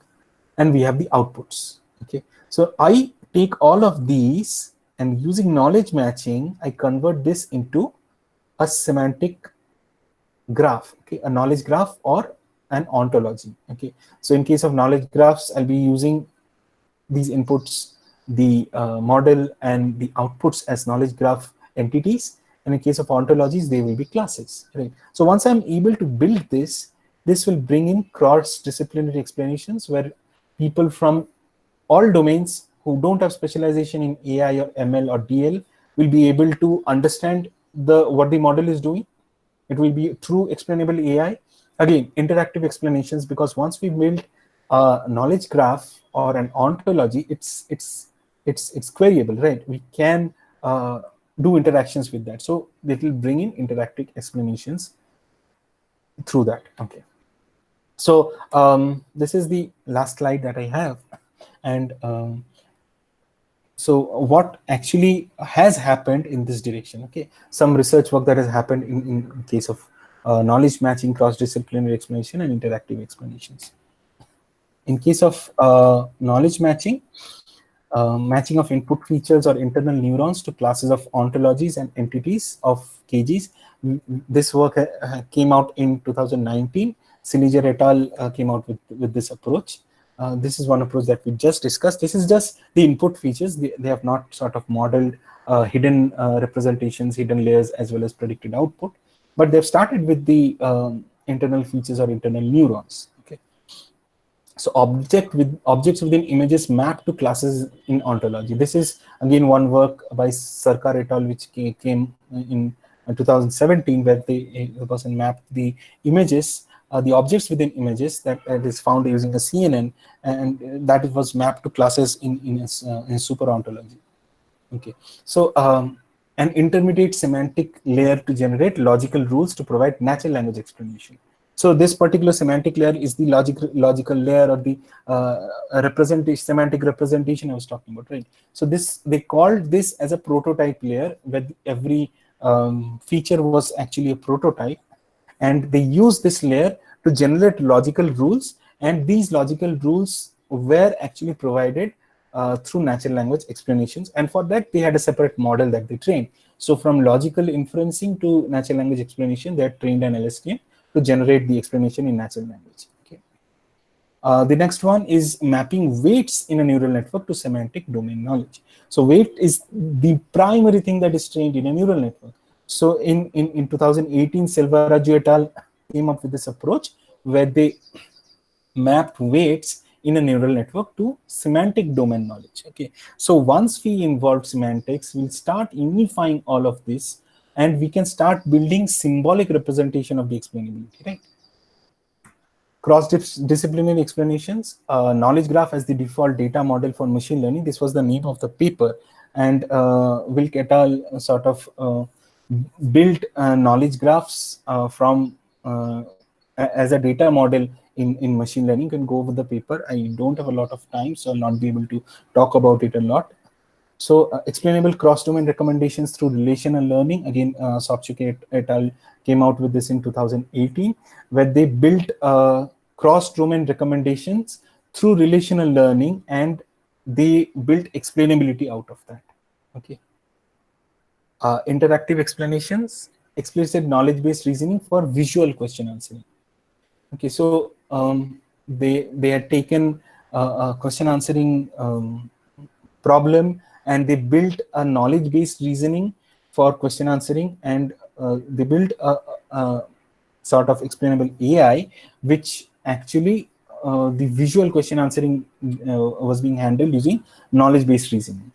and we have the outputs, okay? So I take all of these, and using knowledge matching, I convert this into a semantic graph, okay? A knowledge graph or an ontology, okay? So in case of knowledge graphs, I'll be using these inputs, the model and the outputs as knowledge graph entities. And in case of ontologies, they will be classes, right? So once I'm able to build this, this will bring in cross-disciplinary explanations where people from all domains who don't have specialization in AI or ML or DL will be able to understand what the model is doing. It will be true explainable AI. Again, interactive explanations, because once we build a knowledge graph or an ontology, it's queryable, right? We can do interactions with that. So it will bring in interactive explanations through that, okay? So this is the last slide that I have. And so what actually has happened in this direction, okay? Some research work that has happened in case of knowledge matching, cross-disciplinary explanation, and interactive explanations. In case of knowledge matching, matching of input features or internal neurons to classes of ontologies and entities of KGs. This work came out in 2019. Siliger et al. Came out with this approach. This is one approach that we just discussed. This is just the input features. They have not sort of modeled hidden representations, hidden layers, as well as predicted output. But they've started with the internal features or internal neurons. Okay. So objects within images map to classes in ontology. This is again one work by Sarkar et al, which came in 2017, where the person mapped the images, the objects within images that is found using a CNN, and that it was mapped to classes in super ontology. Okay, so an intermediate semantic layer to generate logical rules to provide natural language explanation. So this particular semantic layer is the logical layer, or the semantic representation I was talking about, right? So they called this as a prototype layer, where every feature was actually a prototype, and they used this layer to generate logical rules, and these logical rules were actually provided through natural language explanations, and for that they had a separate model that they trained. So from logical inferencing to natural language explanation, they had trained an LSTM to generate the explanation in natural language. Okay. The next one is mapping weights in a neural network to semantic domain knowledge. So weight is the primary thing that is trained in a neural network. So in 2018, Selvaraju et al came up with this approach where they mapped weights in a neural network to semantic domain knowledge. Okay, so once we involve semantics, we'll start unifying all of this, and we can start building symbolic representation of the explainability, right? Cross-disciplinary explanations, knowledge graph as the default data model for machine learning. This was the name of the paper, and Wilk et al sort of built knowledge graphs from as a data model in machine learning. You can go over the paper. I don't have a lot of time, so I'll not be able to talk about it a lot. So explainable cross-domain recommendations through relational learning. Again, Sobchak et al came out with this in 2018, where they built cross-domain recommendations through relational learning, and they built explainability out of that. Okay. Interactive explanations, explicit knowledge-based reasoning for visual question answering. Okay, so they had taken a question answering problem, and they built a knowledge-based reasoning for question answering, and they built a sort of explainable AI, which actually the visual question answering was being handled using knowledge-based reasoning.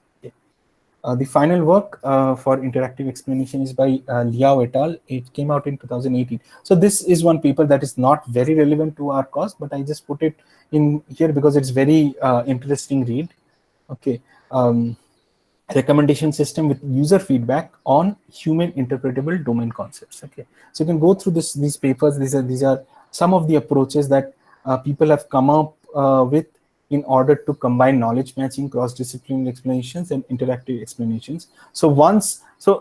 The final work for interactive explanation is by Liao et al. It came out in 2018. So this is one paper that is not very relevant to our cause, but I just put it in here because it's very interesting read. Okay, recommendation system with user feedback on human interpretable domain concepts. Okay, so you can go through these papers. These are some of the approaches that people have come up with in order to combine knowledge matching, cross-disciplinary explanations, and interactive explanations. So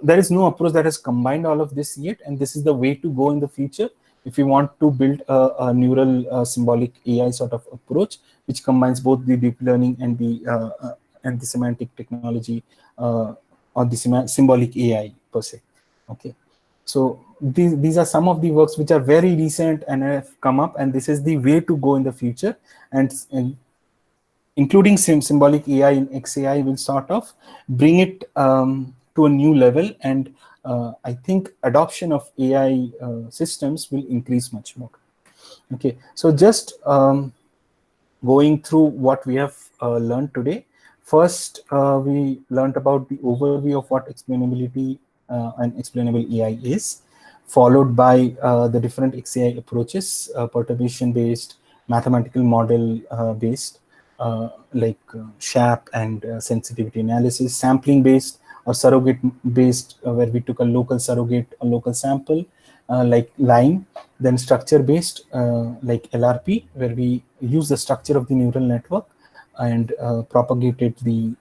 there is no approach that has combined all of this yet, and this is the way to go in the future if you want to build a neural symbolic AI sort of approach, which combines both the deep learning and the semantic technology, or the symbolic AI per se. Okay, so these are some of the works which are very recent and have come up, and this is the way to go in the future, and including symbolic AI in XAI will sort of bring it to a new level, and I think adoption of AI systems will increase much more. Okay, so just going through what we have learned today. First, we learned about the overview of what explainability and explainable AI is, followed by the different XAI approaches, perturbation-based, mathematical model-based, like SHAP and sensitivity analysis, sampling-based or surrogate-based, where we took a local surrogate, a local sample, like LIME, then structure-based, like LRP, where we use the structure of the neural network and propagated the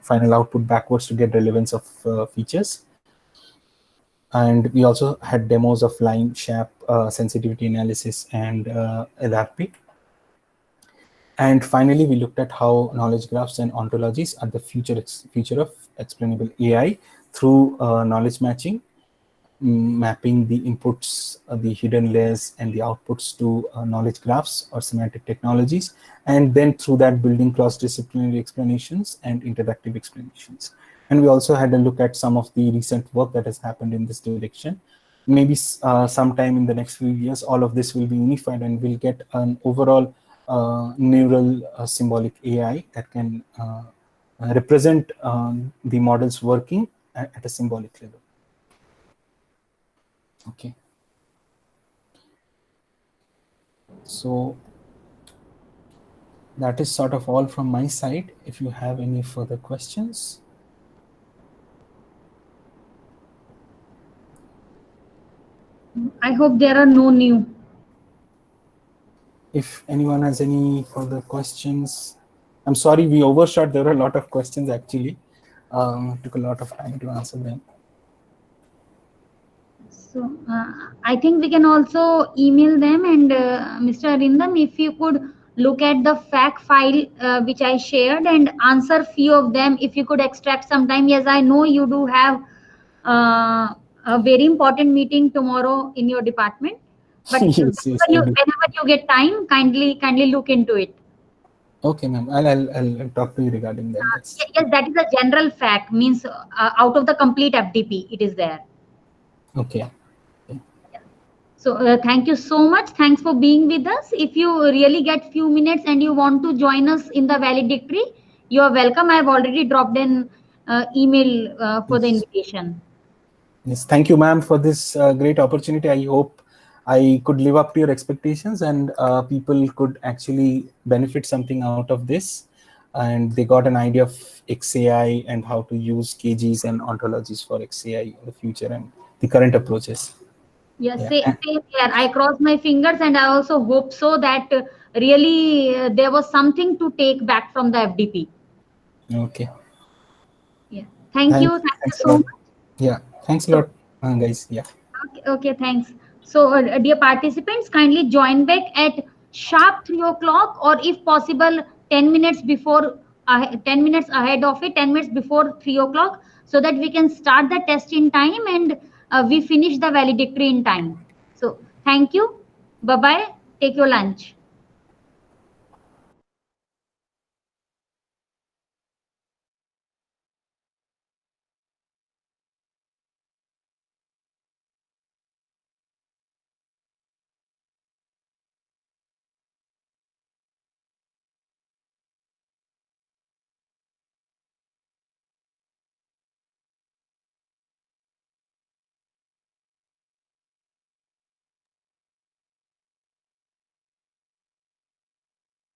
final output backwards to get relevance of features. And we also had demos of LIME, SHAP, sensitivity analysis, and LRP. And finally, we looked at how knowledge graphs and ontologies are the future of explainable AI through knowledge matching, mapping the inputs, the hidden layers, and the outputs to knowledge graphs or semantic technologies, and then through that building cross-disciplinary explanations and interactive explanations. And we also had a look at some of the recent work that has happened in this direction. Maybe sometime in the next few years, all of this will be unified, and we'll get an overall neural symbolic AI that can represent the models working at a symbolic level. Okay. So that is sort of all from my side. If you have any further questions. I hope there are no new. If anyone has any further questions, I'm sorry we overshot. There were a lot of questions actually. Took a lot of time to answer them. So I think we can also email them, and Mr. Arindam, if you could look at the fact file which I shared and answer few of them, if you could extract some time. Yes, I know you do have a very important meeting tomorrow in your department, but Yes, yes, whenever you get time, kindly look into it. Okay, ma'am. I'll talk to you regarding that. Yes, that is a general fact. Means out of the complete FDP, it is there. Okay. So thank you so much. Thanks for being with us. If you really get few minutes and you want to join us in the valedictory, you are welcome. I have already dropped an email for the invitation. Yes, thank you, ma'am, for this great opportunity. I hope I could live up to your expectations and people could actually benefit something out of this. And they got an idea of XAI and how to use KGs and ontologies for XAI in the future and the current approaches. Yes, same here. I cross my fingers, and I also hope so that really there was something to take back from the FDP. Okay. Yeah. Thank you. Thank you so much. Yeah. Thanks a lot, guys. Yeah. Okay, thanks. So, dear participants, kindly join back at sharp 3 o'clock, or if possible, 10 minutes before, 10 minutes ahead of it, 10 minutes before 3 o'clock, so that we can start the test in time and we finish the valedictory in time. So, thank you. Bye-bye. Take your lunch.